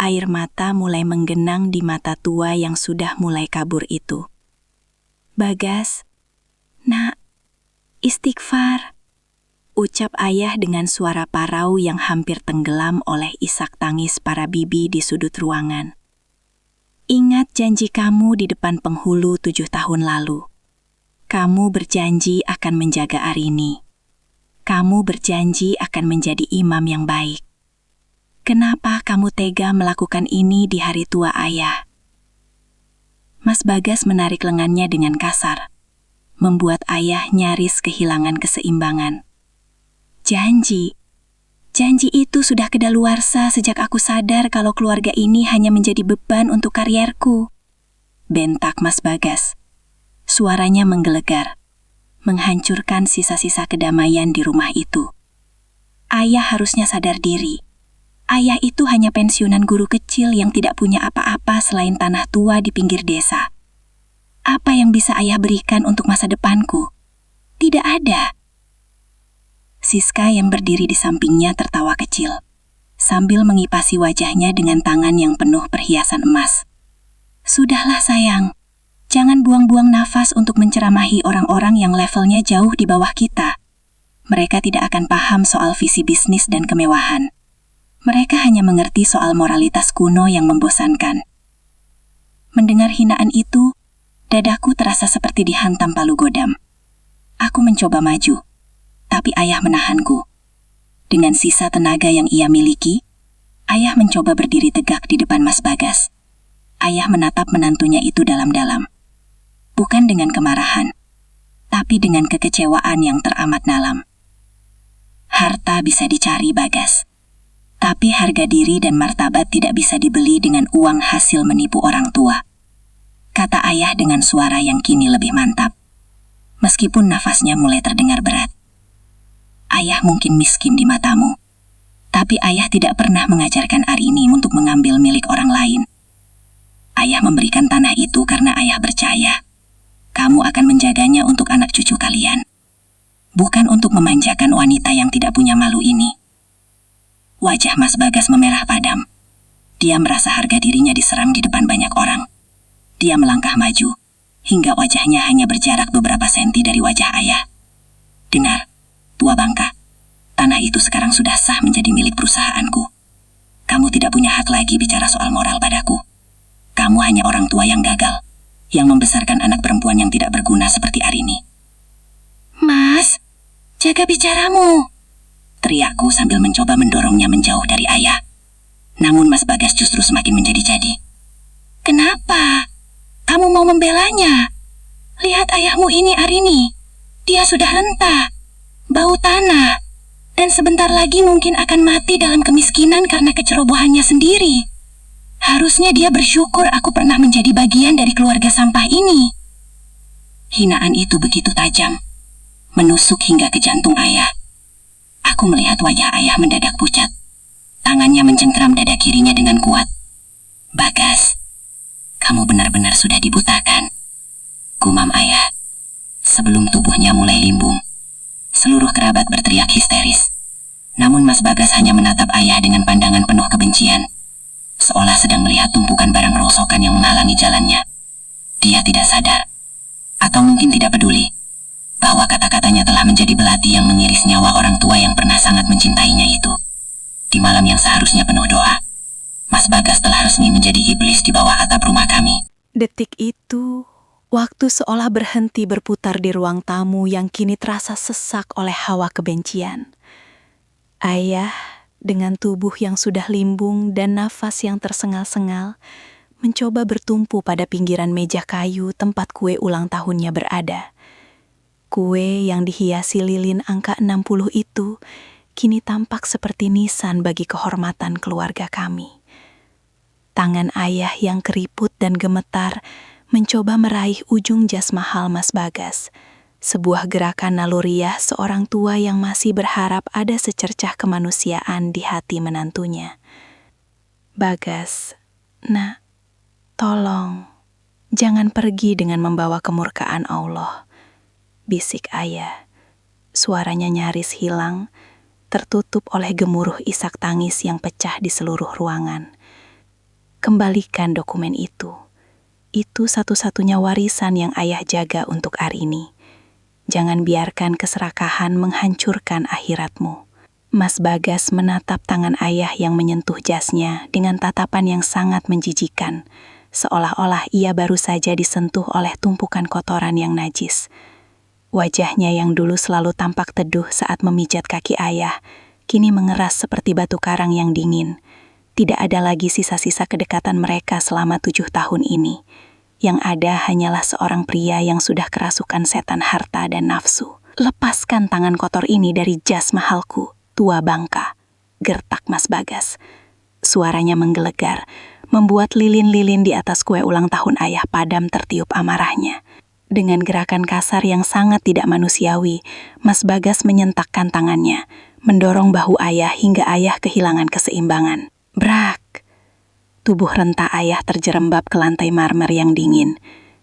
Air mata mulai menggenang di mata tua yang sudah mulai kabur itu. "Bagas, nak, istighfar," ucap ayah dengan suara parau yang hampir tenggelam oleh isak tangis para bibi di sudut ruangan. "Ingat janji kamu di depan penghulu 7 tahun lalu. Kamu berjanji akan menjaga Arini. Kamu berjanji akan menjadi imam yang baik. Kenapa kamu tega melakukan ini di hari tua ayah?" Mas Bagas menarik lengannya dengan kasar, membuat ayah nyaris kehilangan keseimbangan. Janji itu sudah kedaluarsa sejak aku sadar kalau keluarga ini hanya menjadi beban untuk karierku, bentak Mas Bagas. Suaranya menggelegar, menghancurkan sisa-sisa kedamaian di rumah itu. Ayah harusnya sadar diri. Ayah itu hanya pensiunan guru kecil yang tidak punya apa-apa selain tanah tua di pinggir desa. Apa yang bisa ayah berikan untuk masa depanku? Tidak ada. Siska yang berdiri di sampingnya tertawa kecil, sambil mengipasi wajahnya dengan tangan yang penuh perhiasan emas. "Sudahlah sayang, jangan buang-buang nafas untuk menceramahi orang-orang yang levelnya jauh di bawah kita. Mereka tidak akan paham soal visi bisnis dan kemewahan. Mereka hanya mengerti soal moralitas kuno yang membosankan." Mendengar hinaan itu, dadaku terasa seperti dihantam palu godam. Aku mencoba maju, tapi ayah menahanku. Dengan sisa tenaga yang ia miliki, ayah mencoba berdiri tegak di depan Mas Bagas. Ayah menatap menantunya itu dalam-dalam. Bukan dengan kemarahan, tapi dengan kekecewaan yang teramat dalam. "Harta bisa dicari, Bagas. Tapi harga diri dan martabat tidak bisa dibeli dengan uang hasil menipu orang tua," kata ayah dengan suara yang kini lebih mantap, meskipun nafasnya mulai terdengar berat. "Ayah mungkin miskin di matamu, tapi ayah tidak pernah mengajarkan Arini untuk mengambil milik orang lain. Ayah memberikan tanah itu karena ayah percaya kamu akan menjaganya untuk anak cucu kalian, bukan untuk memanjakan wanita yang tidak punya malu ini." Wajah Mas Bagas memerah padam. Dia merasa harga dirinya diseram di depan banyak orang. Dia melangkah maju, hingga wajahnya hanya berjarak beberapa senti dari wajah ayah. "Dengar, tua bangka, tanah itu sekarang sudah sah menjadi milik perusahaanku. Kamu tidak punya hak lagi bicara soal moral padaku. Kamu hanya orang tua yang gagal, yang membesarkan anak perempuan yang tidak berguna seperti Arini." "Mas, jaga bicaramu," teriakku sambil mencoba mendorongnya menjauh dari ayah. Namun Mas Bagas justru semakin menjadi-jadi. "Kenapa? Kamu mau membelanya? Lihat ayahmu ini, Arini. Dia sudah renta, bau tanah, dan sebentar lagi mungkin akan mati dalam kemiskinan karena kecerobohannya sendiri. Harusnya dia bersyukur aku pernah menjadi bagian dari keluarga sampah ini." Hinaan itu begitu tajam, menusuk hingga ke jantung ayah. Aku melihat wajah ayah mendadak pucat. Tangannya mencengkeram dada kirinya dengan kuat. "Bagas, kamu benar-benar sudah dibutakan," gumam ayah. Sebelum tubuhnya mulai limbung, seluruh kerabat berteriak histeris. Namun Mas Bagas hanya menatap ayah dengan pandangan penuh kebencian, seolah sedang melihat tumpukan barang rongsokan yang menghalangi jalannya. Dia tidak sadar, atau mungkin tidak peduli, bahwa kata-katanya telah menjadi belati yang mengiris nyawa orang tua yang pernah sangat mencintainya itu. Di malam yang seharusnya penuh doa, Mas Bagas telah resmi menjadi iblis di bawah atap rumah kami. Detik itu, waktu seolah berhenti berputar di ruang tamu yang kini terasa sesak oleh hawa kebencian. Ayah, dengan tubuh yang sudah limbung dan nafas yang tersengal-sengal, mencoba bertumpu pada pinggiran meja kayu tempat kue ulang tahunnya berada. Kue yang dihiasi lilin angka 60 itu kini tampak seperti nisan bagi kehormatan keluarga kami. Tangan ayah yang keriput dan gemetar mencoba meraih ujung jas mahal Mas Bagas. Sebuah gerakan naluriah seorang tua yang masih berharap ada secercah kemanusiaan di hati menantunya. "Bagas, nak, tolong, jangan pergi dengan membawa kemurkaan Allah," bisik ayah. Suaranya nyaris hilang, tertutup oleh gemuruh isak tangis yang pecah di seluruh ruangan. "Kembalikan dokumen itu. Itu satu-satunya warisan yang ayah jaga untuk Arini. Jangan biarkan keserakahan menghancurkan akhiratmu." Mas Bagas menatap tangan ayah yang menyentuh jasnya dengan tatapan yang sangat menjijikan, seolah-olah ia baru saja disentuh oleh tumpukan kotoran yang najis. Wajahnya yang dulu selalu tampak teduh saat memijat kaki ayah, kini mengeras seperti batu karang yang dingin. Tidak ada lagi sisa-sisa kedekatan mereka selama 7 tahun ini. Yang ada hanyalah seorang pria yang sudah kerasukan setan harta dan nafsu. "Lepaskan tangan kotor ini dari jas mahalku, tua bangka," gertak Mas Bagas. Suaranya menggelegar, membuat lilin-lilin di atas kue ulang tahun ayah padam tertiup amarahnya. Dengan gerakan kasar yang sangat tidak manusiawi, Mas Bagas menyentakkan tangannya, mendorong bahu ayah hingga ayah kehilangan keseimbangan. Brak! Tubuh renta ayah terjerembab ke lantai marmer yang dingin.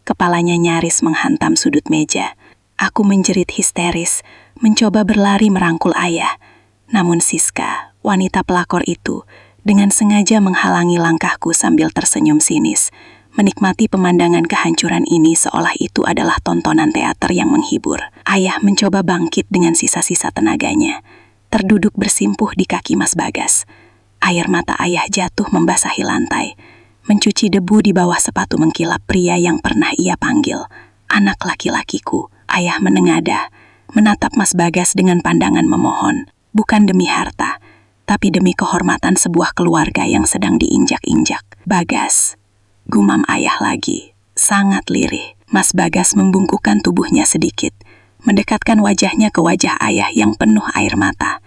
Kepalanya nyaris menghantam sudut meja. Aku menjerit histeris, mencoba berlari merangkul ayah. Namun Siska, wanita pelakor itu, dengan sengaja menghalangi langkahku sambil tersenyum sinis, menikmati pemandangan kehancuran ini seolah itu adalah tontonan teater yang menghibur. Ayah mencoba bangkit dengan sisa-sisa tenaganya, terduduk bersimpuh di kaki Mas Bagas. Air mata ayah jatuh membasahi lantai, mencuci debu di bawah sepatu mengkilap pria yang pernah ia panggil anak laki-lakiku. Ayah menengadah, menatap Mas Bagas dengan pandangan memohon, bukan demi harta, tapi demi kehormatan sebuah keluarga yang sedang diinjak-injak. "Bagas," gumam ayah lagi, sangat lirih. Mas Bagas membungkukkan tubuhnya sedikit, mendekatkan wajahnya ke wajah ayah yang penuh air mata.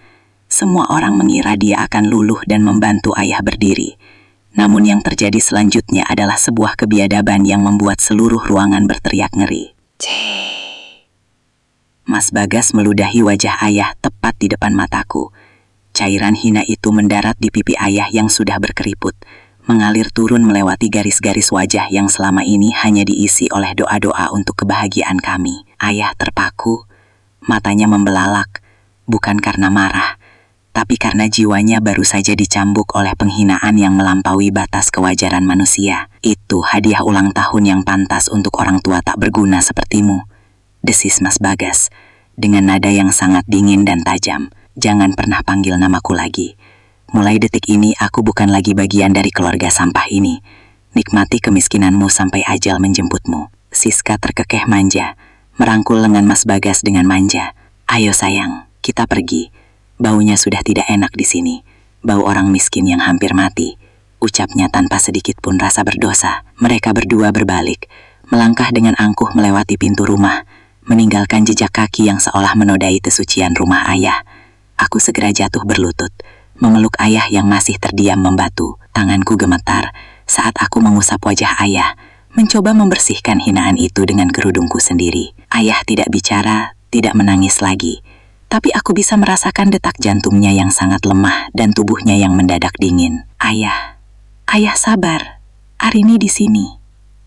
Semua orang mengira dia akan luluh dan membantu ayah berdiri. Namun yang terjadi selanjutnya adalah sebuah kebiadaban yang membuat seluruh ruangan berteriak ngeri. Mas Bagas meludahi wajah ayah tepat di depan mataku. Cairan hina itu mendarat di pipi ayah yang sudah berkeriput, mengalir turun melewati garis-garis wajah yang selama ini hanya diisi oleh doa-doa untuk kebahagiaan kami. Ayah terpaku, matanya membelalak, bukan karena marah, tapi karena jiwanya baru saja dicambuk oleh penghinaan yang melampaui batas kewajaran manusia. "Itu hadiah ulang tahun yang pantas untuk orang tua tak berguna sepertimu," desis Mas Bagas, dengan nada yang sangat dingin dan tajam. "Jangan pernah panggil namaku lagi. Mulai detik ini aku bukan lagi bagian dari keluarga sampah ini. Nikmati kemiskinanmu sampai ajal menjemputmu." Siska terkekeh manja, merangkul lengan Mas Bagas dengan manja. "Ayo sayang, kita pergi. Baunya sudah tidak enak di sini. Bau orang miskin yang hampir mati," ucapnya tanpa sedikit pun rasa berdosa. Mereka berdua berbalik, melangkah dengan angkuh melewati pintu rumah, meninggalkan jejak kaki yang seolah menodai kesucian rumah ayah. Aku segera jatuh berlutut, memeluk ayah yang masih terdiam membatu. Tanganku gemetar saat aku mengusap wajah ayah, mencoba membersihkan hinaan itu dengan kerudungku sendiri. Ayah tidak bicara, tidak menangis lagi. Tapi aku bisa merasakan detak jantungnya yang sangat lemah dan tubuhnya yang mendadak dingin. Ayah sabar. Arini di sini."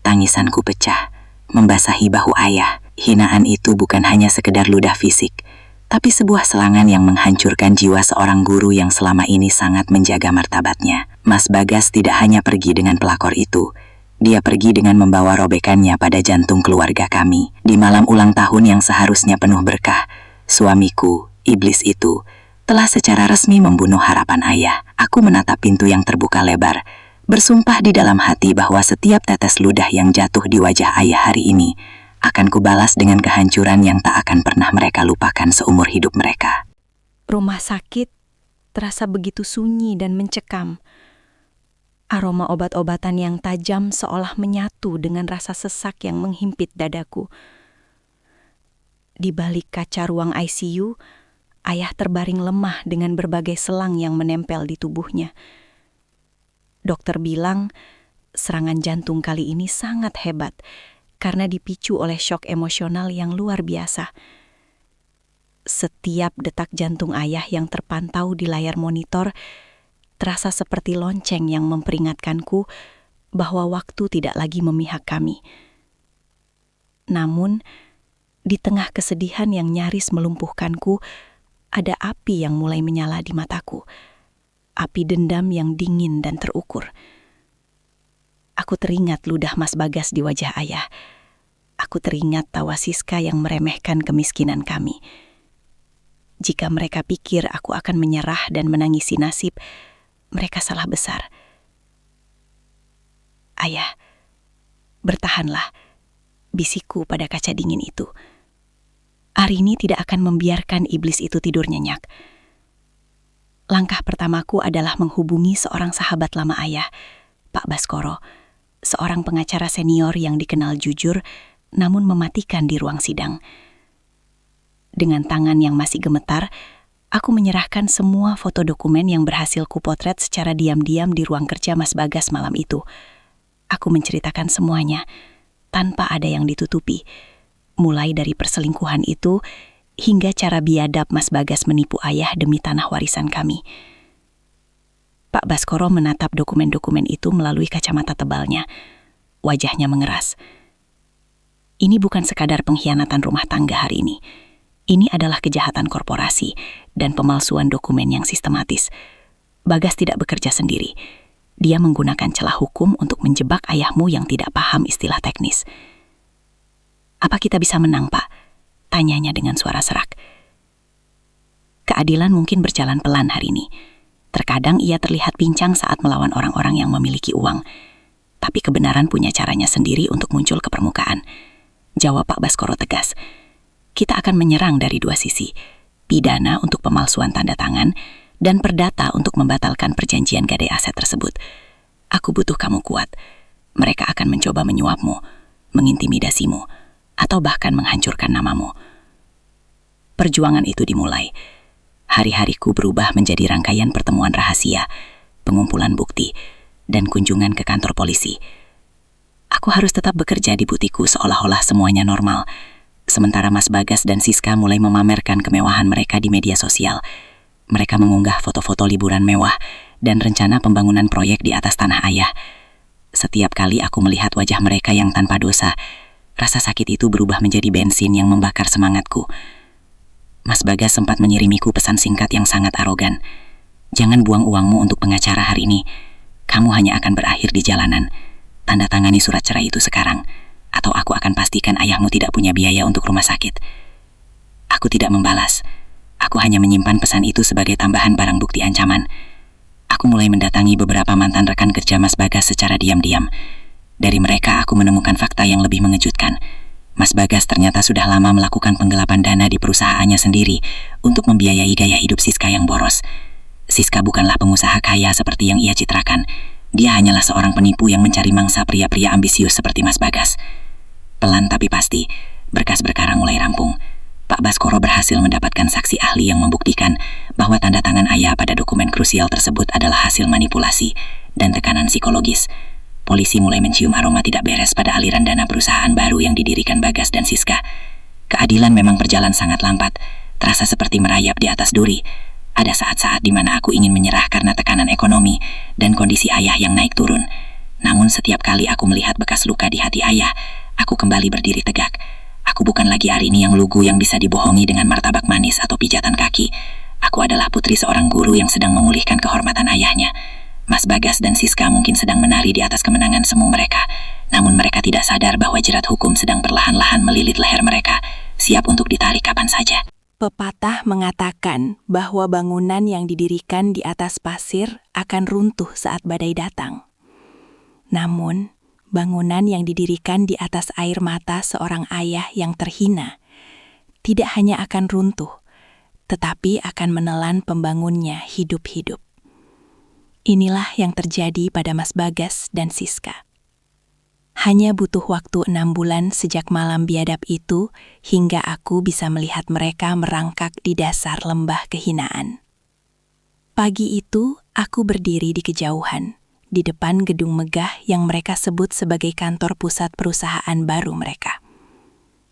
Tangisanku pecah, membasahi bahu ayah. Hinaan itu bukan hanya sekedar ludah fisik, tapi sebuah serangan yang menghancurkan jiwa seorang guru yang selama ini sangat menjaga martabatnya. Mas Bagas tidak hanya pergi dengan pelakor itu, dia pergi dengan membawa robekannya pada jantung keluarga kami. Di malam ulang tahun yang seharusnya penuh berkah, suamiku, iblis itu, telah secara resmi membunuh harapan ayah. Aku menatap pintu yang terbuka lebar, bersumpah di dalam hati bahwa setiap tetes ludah yang jatuh di wajah ayah hari ini akan kubalas dengan kehancuran yang tak akan pernah mereka lupakan seumur hidup mereka. Rumah sakit terasa begitu sunyi dan mencekam. Aroma obat-obatan yang tajam seolah menyatu dengan rasa sesak yang menghimpit dadaku. Di balik kaca ruang ICU, ayah terbaring lemah dengan berbagai selang yang menempel di tubuhnya. Dokter bilang serangan jantung kali ini sangat hebat karena dipicu oleh syok emosional yang luar biasa. Setiap detak jantung ayah yang terpantau di layar monitor terasa seperti lonceng yang memperingatkanku bahwa waktu tidak lagi memihak kami. Namun, di tengah kesedihan yang nyaris melumpuhkanku, ada api yang mulai menyala di mataku. Api dendam yang dingin dan terukur. Aku teringat ludah Mas Bagas di wajah ayah. Aku teringat tawa Siska yang meremehkan kemiskinan kami. Jika mereka pikir aku akan menyerah dan menangisi nasib, mereka salah besar. Ayah, bertahanlah, bisikku pada kaca dingin itu. Arini tidak akan membiarkan iblis itu tidur nyenyak. Langkah pertamaku adalah menghubungi seorang sahabat lama ayah, Pak Baskoro, seorang pengacara senior yang dikenal jujur, namun mematikan di ruang sidang. Dengan tangan yang masih gemetar, aku menyerahkan semua foto dokumen yang berhasil kupotret secara diam-diam di ruang kerja Mas Bagas malam itu. Aku menceritakan semuanya, tanpa ada yang ditutupi, mulai dari perselingkuhan itu hingga cara biadab Mas Bagas menipu ayah demi tanah warisan kami. Pak Baskoro menatap dokumen-dokumen itu melalui kacamata tebalnya. Wajahnya mengeras. Ini bukan sekadar pengkhianatan rumah tangga hari ini. Ini adalah kejahatan korporasi dan pemalsuan dokumen yang sistematis. Bagas tidak bekerja sendiri. Dia menggunakan celah hukum untuk menjebak ayahmu yang tidak paham istilah teknis. Apa kita bisa menang, Pak? Tanyanya dengan suara serak. Keadilan mungkin berjalan pelan hari ini. Terkadang ia terlihat pincang saat melawan orang-orang yang memiliki uang. Tapi kebenaran punya caranya sendiri untuk muncul ke permukaan. Jawab Pak Baskoro tegas. Kita akan menyerang dari dua sisi. Pidana untuk pemalsuan tanda tangan dan perdata untuk membatalkan perjanjian gadai aset tersebut. Aku butuh kamu kuat. Mereka akan mencoba menyuapmu, mengintimidasimu, atau bahkan menghancurkan namamu. Perjuangan itu dimulai. Hari-hariku berubah menjadi rangkaian pertemuan rahasia, pengumpulan bukti, dan kunjungan ke kantor polisi. Aku harus tetap bekerja di butiku seolah-olah semuanya normal. Sementara Mas Bagas dan Siska mulai memamerkan kemewahan mereka di media sosial. Mereka mengunggah foto-foto liburan mewah dan rencana pembangunan proyek di atas tanah ayah. Setiap kali aku melihat wajah mereka yang tanpa dosa, rasa sakit itu berubah menjadi bensin yang membakar semangatku. Mas Bagas sempat menyirimiku pesan singkat yang sangat arogan. Jangan buang uangmu untuk pengacara hari ini. Kamu hanya akan berakhir di jalanan. Tanda tangani surat cerai itu sekarang, atau aku akan pastikan ayahmu tidak punya biaya untuk rumah sakit. Aku tidak membalas. Aku hanya menyimpan pesan itu sebagai tambahan barang bukti ancaman. Aku mulai mendatangi beberapa mantan rekan kerja Mas Bagas secara diam-diam. Dari mereka aku menemukan fakta yang lebih mengejutkan. Mas Bagas ternyata sudah lama melakukan penggelapan dana di perusahaannya sendiri untuk membiayai gaya hidup Siska yang boros. Siska bukanlah pengusaha kaya seperti yang ia citrakan. Dia hanyalah seorang penipu yang mencari mangsa pria-pria ambisius seperti Mas Bagas. Pelan tapi pasti, berkas perkara mulai rampung. Pak Baskoro berhasil mendapatkan saksi ahli yang membuktikan bahwa tanda tangan ayah pada dokumen krusial tersebut adalah hasil manipulasi dan tekanan psikologis. Polisi mulai mencium aroma tidak beres pada aliran dana perusahaan baru yang didirikan Bagas dan Siska. Keadilan memang berjalan sangat lambat, terasa seperti merayap di atas duri. Ada saat-saat di mana aku ingin menyerah karena tekanan ekonomi dan kondisi ayah yang naik turun. Namun setiap kali aku melihat bekas luka di hati ayah, aku kembali berdiri tegak. Aku bukan lagi Arini yang lugu yang bisa dibohongi dengan martabak manis atau pijatan kaki. Aku adalah putri seorang guru yang sedang memulihkan kehormatan ayahnya. Mas Bagas dan Siska mungkin sedang menari di atas kemenangan semu mereka. Namun mereka tidak sadar bahwa jerat hukum sedang perlahan-lahan melilit leher mereka, siap untuk ditarik kapan saja. Pepatah mengatakan bahwa bangunan yang didirikan di atas pasir akan runtuh saat badai datang. Namun, bangunan yang didirikan di atas air mata seorang ayah yang terhina tidak hanya akan runtuh, tetapi akan menelan pembangunnya hidup-hidup. Inilah yang terjadi pada Mas Bagas dan Siska. Hanya butuh waktu 6 bulan sejak malam biadab itu hingga aku bisa melihat mereka merangkak di dasar lembah kehinaan. Pagi itu, aku berdiri di kejauhan, di depan gedung megah yang mereka sebut sebagai kantor pusat perusahaan baru mereka.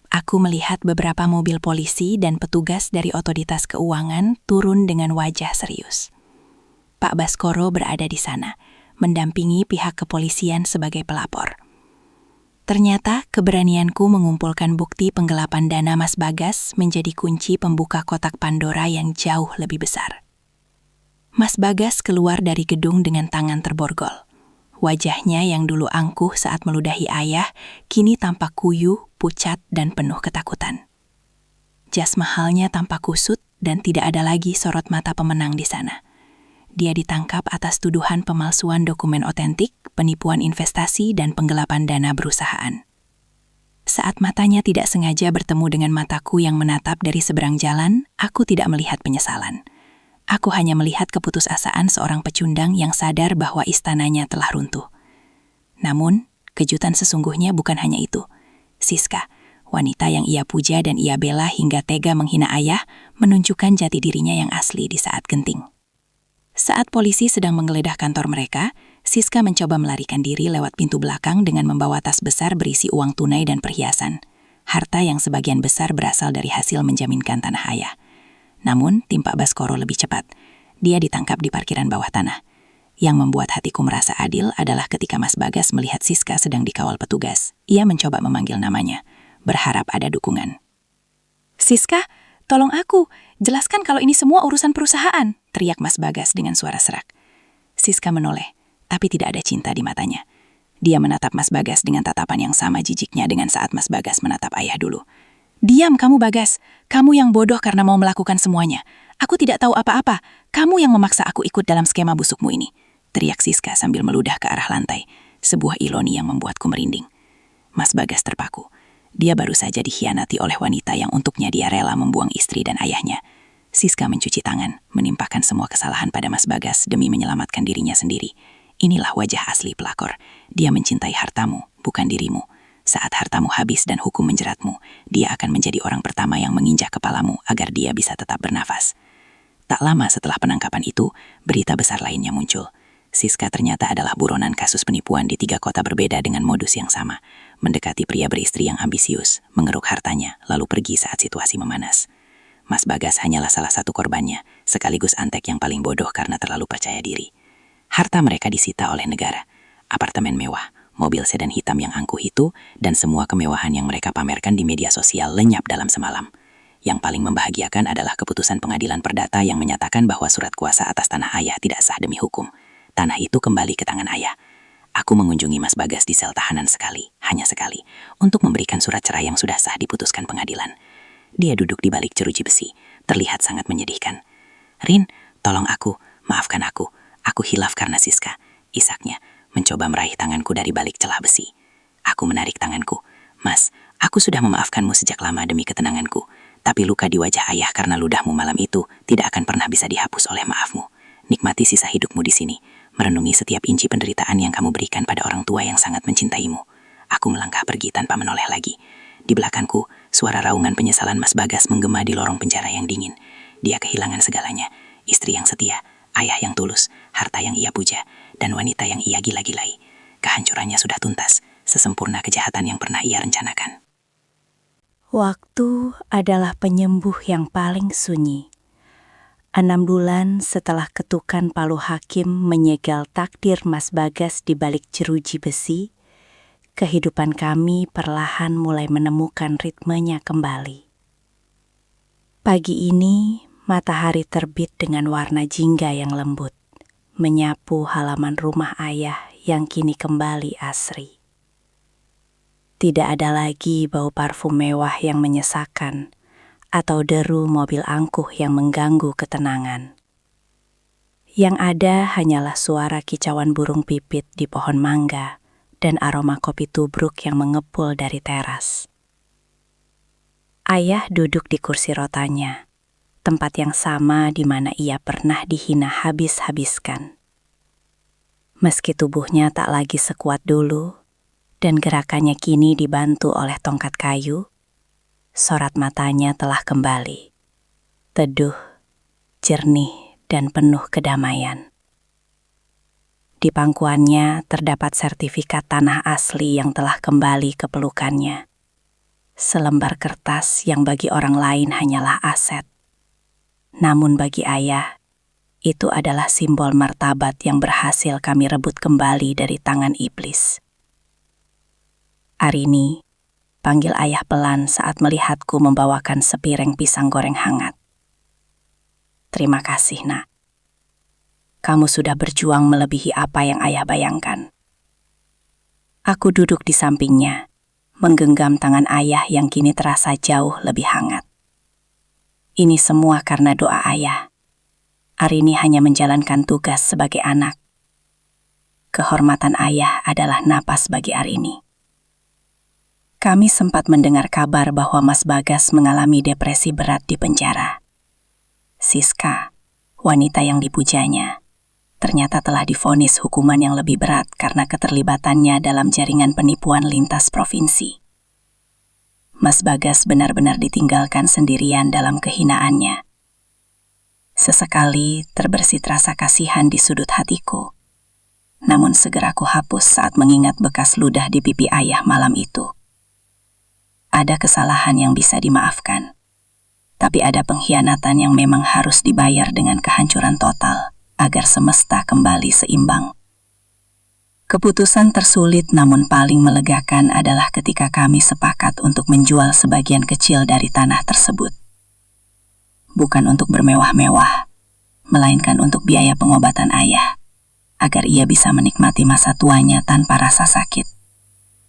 Aku melihat beberapa mobil polisi dan petugas dari otoritas keuangan turun dengan wajah serius. Pak Baskoro berada di sana, mendampingi pihak kepolisian sebagai pelapor. Ternyata keberanianku mengumpulkan bukti penggelapan dana Mas Bagas menjadi kunci pembuka kotak Pandora yang jauh lebih besar. Mas Bagas keluar dari gedung dengan tangan terborgol. Wajahnya yang dulu angkuh saat meludahi ayah, kini tampak kuyuh, pucat, dan penuh ketakutan. Jas mahalnya tampak kusut dan tidak ada lagi sorot mata pemenang di sana. Dia ditangkap atas tuduhan pemalsuan dokumen otentik, penipuan investasi, dan penggelapan dana perusahaan. Saat matanya tidak sengaja bertemu dengan mataku yang menatap dari seberang jalan, aku tidak melihat penyesalan. Aku hanya melihat keputusasaan seorang pecundang yang sadar bahwa istananya telah runtuh. Namun, kejutan sesungguhnya bukan hanya itu. Siska, wanita yang ia puja dan ia bela hingga tega menghina ayah, menunjukkan jati dirinya yang asli di saat genting. Saat polisi sedang menggeledah kantor mereka, Siska mencoba melarikan diri lewat pintu belakang dengan membawa tas besar berisi uang tunai dan perhiasan. Harta yang sebagian besar berasal dari hasil menjaminkan tanah ayah. Namun, tim Pak Baskoro lebih cepat. Dia ditangkap di parkiran bawah tanah. Yang membuat hatiku merasa adil adalah ketika Mas Bagas melihat Siska sedang dikawal petugas. Ia mencoba memanggil namanya, berharap ada dukungan. "Siska, tolong aku. Jelaskan kalau ini semua urusan perusahaan," teriak Mas Bagas dengan suara serak. Siska menoleh, tapi tidak ada cinta di matanya. Dia menatap Mas Bagas dengan tatapan yang sama jijiknya dengan saat Mas Bagas menatap ayah dulu. "Diam kamu Bagas, kamu yang bodoh karena mau melakukan semuanya. Aku tidak tahu apa-apa, kamu yang memaksa aku ikut dalam skema busukmu ini," teriak Siska sambil meludah ke arah lantai, sebuah ironi yang membuatku merinding. Mas Bagas terpaku. Dia baru saja dikhianati oleh wanita yang untuknya dia rela membuang istri dan ayahnya. Siska mencuci tangan, menimpakan semua kesalahan pada Mas Bagas demi menyelamatkan dirinya sendiri. Inilah wajah asli pelakor. Dia mencintai hartamu, bukan dirimu. Saat hartamu habis dan hukum menjeratmu, dia akan menjadi orang pertama yang menginjak kepalamu agar dia bisa tetap bernafas. Tak lama setelah penangkapan itu, berita besar lainnya muncul. Siska ternyata adalah buronan kasus penipuan di 3 kota berbeda dengan modus yang sama. Mendekati pria beristri yang ambisius, mengeruk hartanya, lalu pergi saat situasi memanas. Mas Bagas hanyalah salah satu korbannya, sekaligus antek yang paling bodoh karena terlalu percaya diri. Harta mereka disita oleh negara. Apartemen mewah, mobil sedan hitam yang angkuh itu, dan semua kemewahan yang mereka pamerkan di media sosial lenyap dalam semalam. Yang paling membahagiakan adalah keputusan pengadilan perdata yang menyatakan bahwa surat kuasa atas tanah ayah tidak sah demi hukum. Tanah itu kembali ke tangan ayah. Aku mengunjungi Mas Bagas di sel tahanan hanya sekali, untuk memberikan surat cerai yang sudah sah diputuskan pengadilan. Dia duduk di balik jeruji besi, terlihat sangat menyedihkan. "Rin, tolong aku, maafkan aku hilaf karena Siska," isaknya, mencoba meraih tanganku dari balik celah besi. Aku menarik tanganku. "Mas, aku sudah memaafkanmu sejak lama demi ketenanganku, tapi luka di wajah ayah karena ludahmu malam itu tidak akan pernah bisa dihapus oleh maafmu. Nikmati sisa hidupmu di sini, merenungi setiap inci penderitaan yang kamu berikan pada orang tua yang sangat mencintaimu." Aku melangkah pergi tanpa menoleh lagi. Di belakangku, suara raungan penyesalan Mas Bagas menggema di lorong penjara yang dingin. Dia kehilangan segalanya, istri yang setia, ayah yang tulus, harta yang ia puja, dan wanita yang ia gila-gilai. Kehancurannya sudah tuntas, sesempurna kejahatan yang pernah ia rencanakan. Waktu adalah penyembuh yang paling sunyi. 6 bulan setelah ketukan palu hakim menyegal takdir Mas Bagas di balik jeruji besi, kehidupan kami perlahan mulai menemukan ritmenya kembali. Pagi ini, matahari terbit dengan warna jingga yang lembut, menyapu halaman rumah ayah yang kini kembali asri. Tidak ada lagi bau parfum mewah yang menyesakan, atau deru mobil angkuh yang mengganggu ketenangan. Yang ada hanyalah suara kicauan burung pipit di pohon mangga dan aroma kopi tubruk yang mengepul dari teras. Ayah duduk di kursi rotanya, tempat yang sama di mana ia pernah dihina habis-habiskan. Meski tubuhnya tak lagi sekuat dulu, dan gerakannya kini dibantu oleh tongkat kayu, sorot matanya telah kembali, teduh, jernih, dan penuh kedamaian. Di pangkuannya terdapat sertifikat tanah asli yang telah kembali ke pelukannya. Selembar kertas yang bagi orang lain hanyalah aset. Namun bagi ayah, itu adalah simbol martabat yang berhasil kami rebut kembali dari tangan iblis. Arini, panggil ayah pelan saat melihatku membawakan sepiring pisang goreng hangat. Terima kasih, Nak. Kamu sudah berjuang melebihi apa yang ayah bayangkan. Aku duduk di sampingnya, menggenggam tangan ayah yang kini terasa jauh lebih hangat. Ini semua karena doa ayah. Arini hanya menjalankan tugas sebagai anak. Kehormatan ayah adalah napas bagi Arini. Kami sempat mendengar kabar bahwa Mas Bagas mengalami depresi berat di penjara. Siska, wanita yang dipujanya, ternyata telah divonis hukuman yang lebih berat karena keterlibatannya dalam jaringan penipuan lintas provinsi. Mas Bagas benar-benar ditinggalkan sendirian dalam kehinaannya. Sesekali terbersit rasa kasihan di sudut hatiku, namun segera ku hapus saat mengingat bekas ludah di pipi ayah malam itu. Ada kesalahan yang bisa dimaafkan, tapi ada pengkhianatan yang memang harus dibayar dengan kehancuran total agar semesta kembali seimbang. Keputusan tersulit namun paling melegakan adalah ketika kami sepakat untuk menjual sebagian kecil dari tanah tersebut. Bukan untuk bermewah-mewah, melainkan untuk biaya pengobatan ayah, agar ia bisa menikmati masa tuanya tanpa rasa sakit,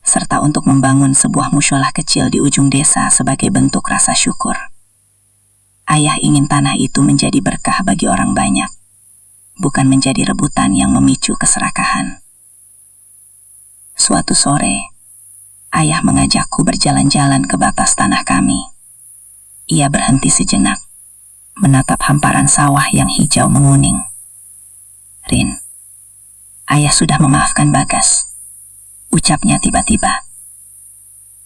serta untuk membangun sebuah musyola kecil di ujung desa sebagai bentuk rasa syukur. Ayah ingin tanah itu menjadi berkah bagi orang banyak, bukan menjadi rebutan yang memicu keserakahan. Suatu sore, ayah mengajakku berjalan-jalan ke batas tanah kami. Ia berhenti sejenak, menatap hamparan sawah yang hijau menguning. Rin, ayah sudah memaafkan Bagas, ucapnya tiba-tiba.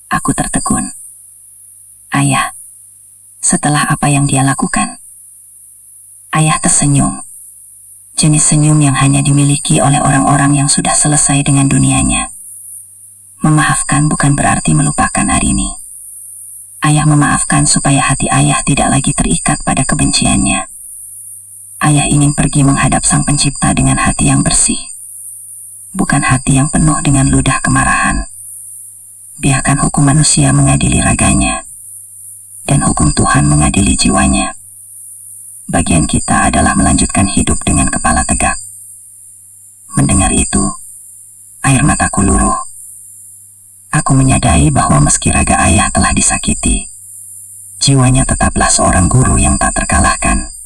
Aku tertegun. Ayah, setelah apa yang dia lakukan? Ayah tersenyum. Jenis senyum yang hanya dimiliki oleh orang-orang yang sudah selesai dengan dunianya. Memaafkan bukan berarti melupakan Arini. Ayah memaafkan supaya hati ayah tidak lagi terikat pada kebenciannya. Ayah ingin pergi menghadap Sang Pencipta dengan hati yang bersih, bukan hati yang penuh dengan ludah kemarahan. Biarkan hukum manusia mengadili raganya, dan hukum Tuhan mengadili jiwanya. Bagian kita adalah melanjutkan hidup dengan kepala tegak. Mendengar itu, air mataku luruh. Aku menyadari bahwa meski raga ayah telah disakiti, jiwanya tetaplah seorang guru yang tak terkalahkan.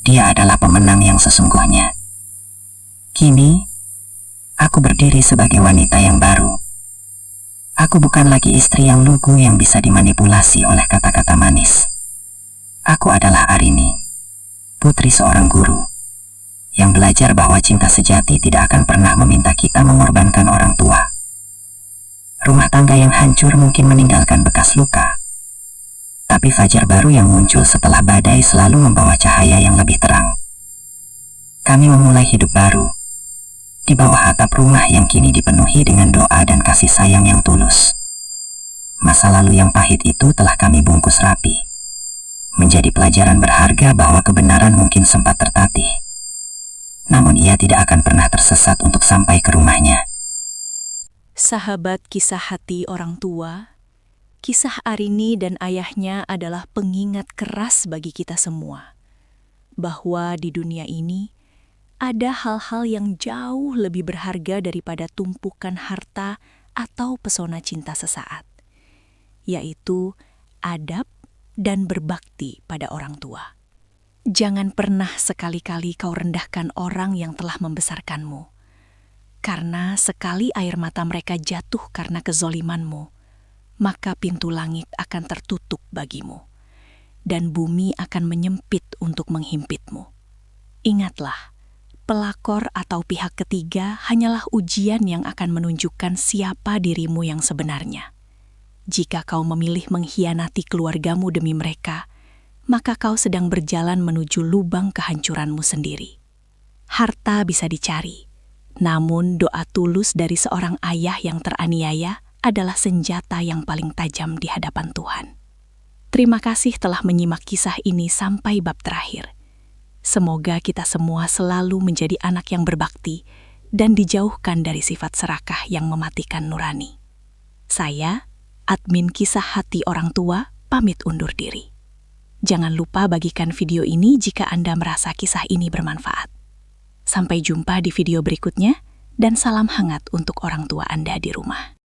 Dia adalah pemenang yang sesungguhnya. Kini, aku berdiri sebagai wanita yang baru. Aku bukan lagi istri yang lugu yang bisa dimanipulasi oleh kata-kata manis. Aku adalah Arini, putri seorang guru, yang belajar bahwa cinta sejati tidak akan pernah meminta kita mengorbankan orang tua. Rumah tangga yang hancur mungkin meninggalkan bekas luka, tapi fajar baru yang muncul setelah badai selalu membawa cahaya yang lebih terang. Kami memulai hidup baru, di bawah atap rumah yang kini dipenuhi dengan doa dan kasih sayang yang tulus. Masa lalu yang pahit itu telah kami bungkus rapi, menjadi pelajaran berharga bahwa kebenaran mungkin sempat tertatih, namun ia tidak akan pernah tersesat untuk sampai ke rumahnya. Sahabat kisah hati orang tua, kisah Arini dan ayahnya adalah pengingat keras bagi kita semua, bahwa di dunia ini ada hal-hal yang jauh lebih berharga daripada tumpukan harta atau pesona cinta sesaat, yaitu adab dan berbakti pada orang tua. Jangan pernah sekali-kali kau rendahkan orang yang telah membesarkanmu. Karena sekali air mata mereka jatuh karena kezolimanmu, maka pintu langit akan tertutup bagimu, dan bumi akan menyempit untuk menghimpitmu. Ingatlah, pelakor atau pihak ketiga hanyalah ujian yang akan menunjukkan siapa dirimu yang sebenarnya. Jika kau memilih mengkhianati keluargamu demi mereka, maka kau sedang berjalan menuju lubang kehancuranmu sendiri. Harta bisa dicari, Namun doa tulus dari seorang ayah yang teraniaya adalah senjata yang paling tajam di hadapan Tuhan. Terima kasih telah menyimak kisah ini sampai bab terakhir. Semoga kita semua selalu menjadi anak yang berbakti dan dijauhkan dari sifat serakah yang mematikan nurani. Saya, admin Kisah Hati Orang Tua, pamit undur diri. Jangan lupa bagikan video ini jika Anda merasa kisah ini bermanfaat. Sampai jumpa di video berikutnya, dan salam hangat untuk orang tua Anda di rumah.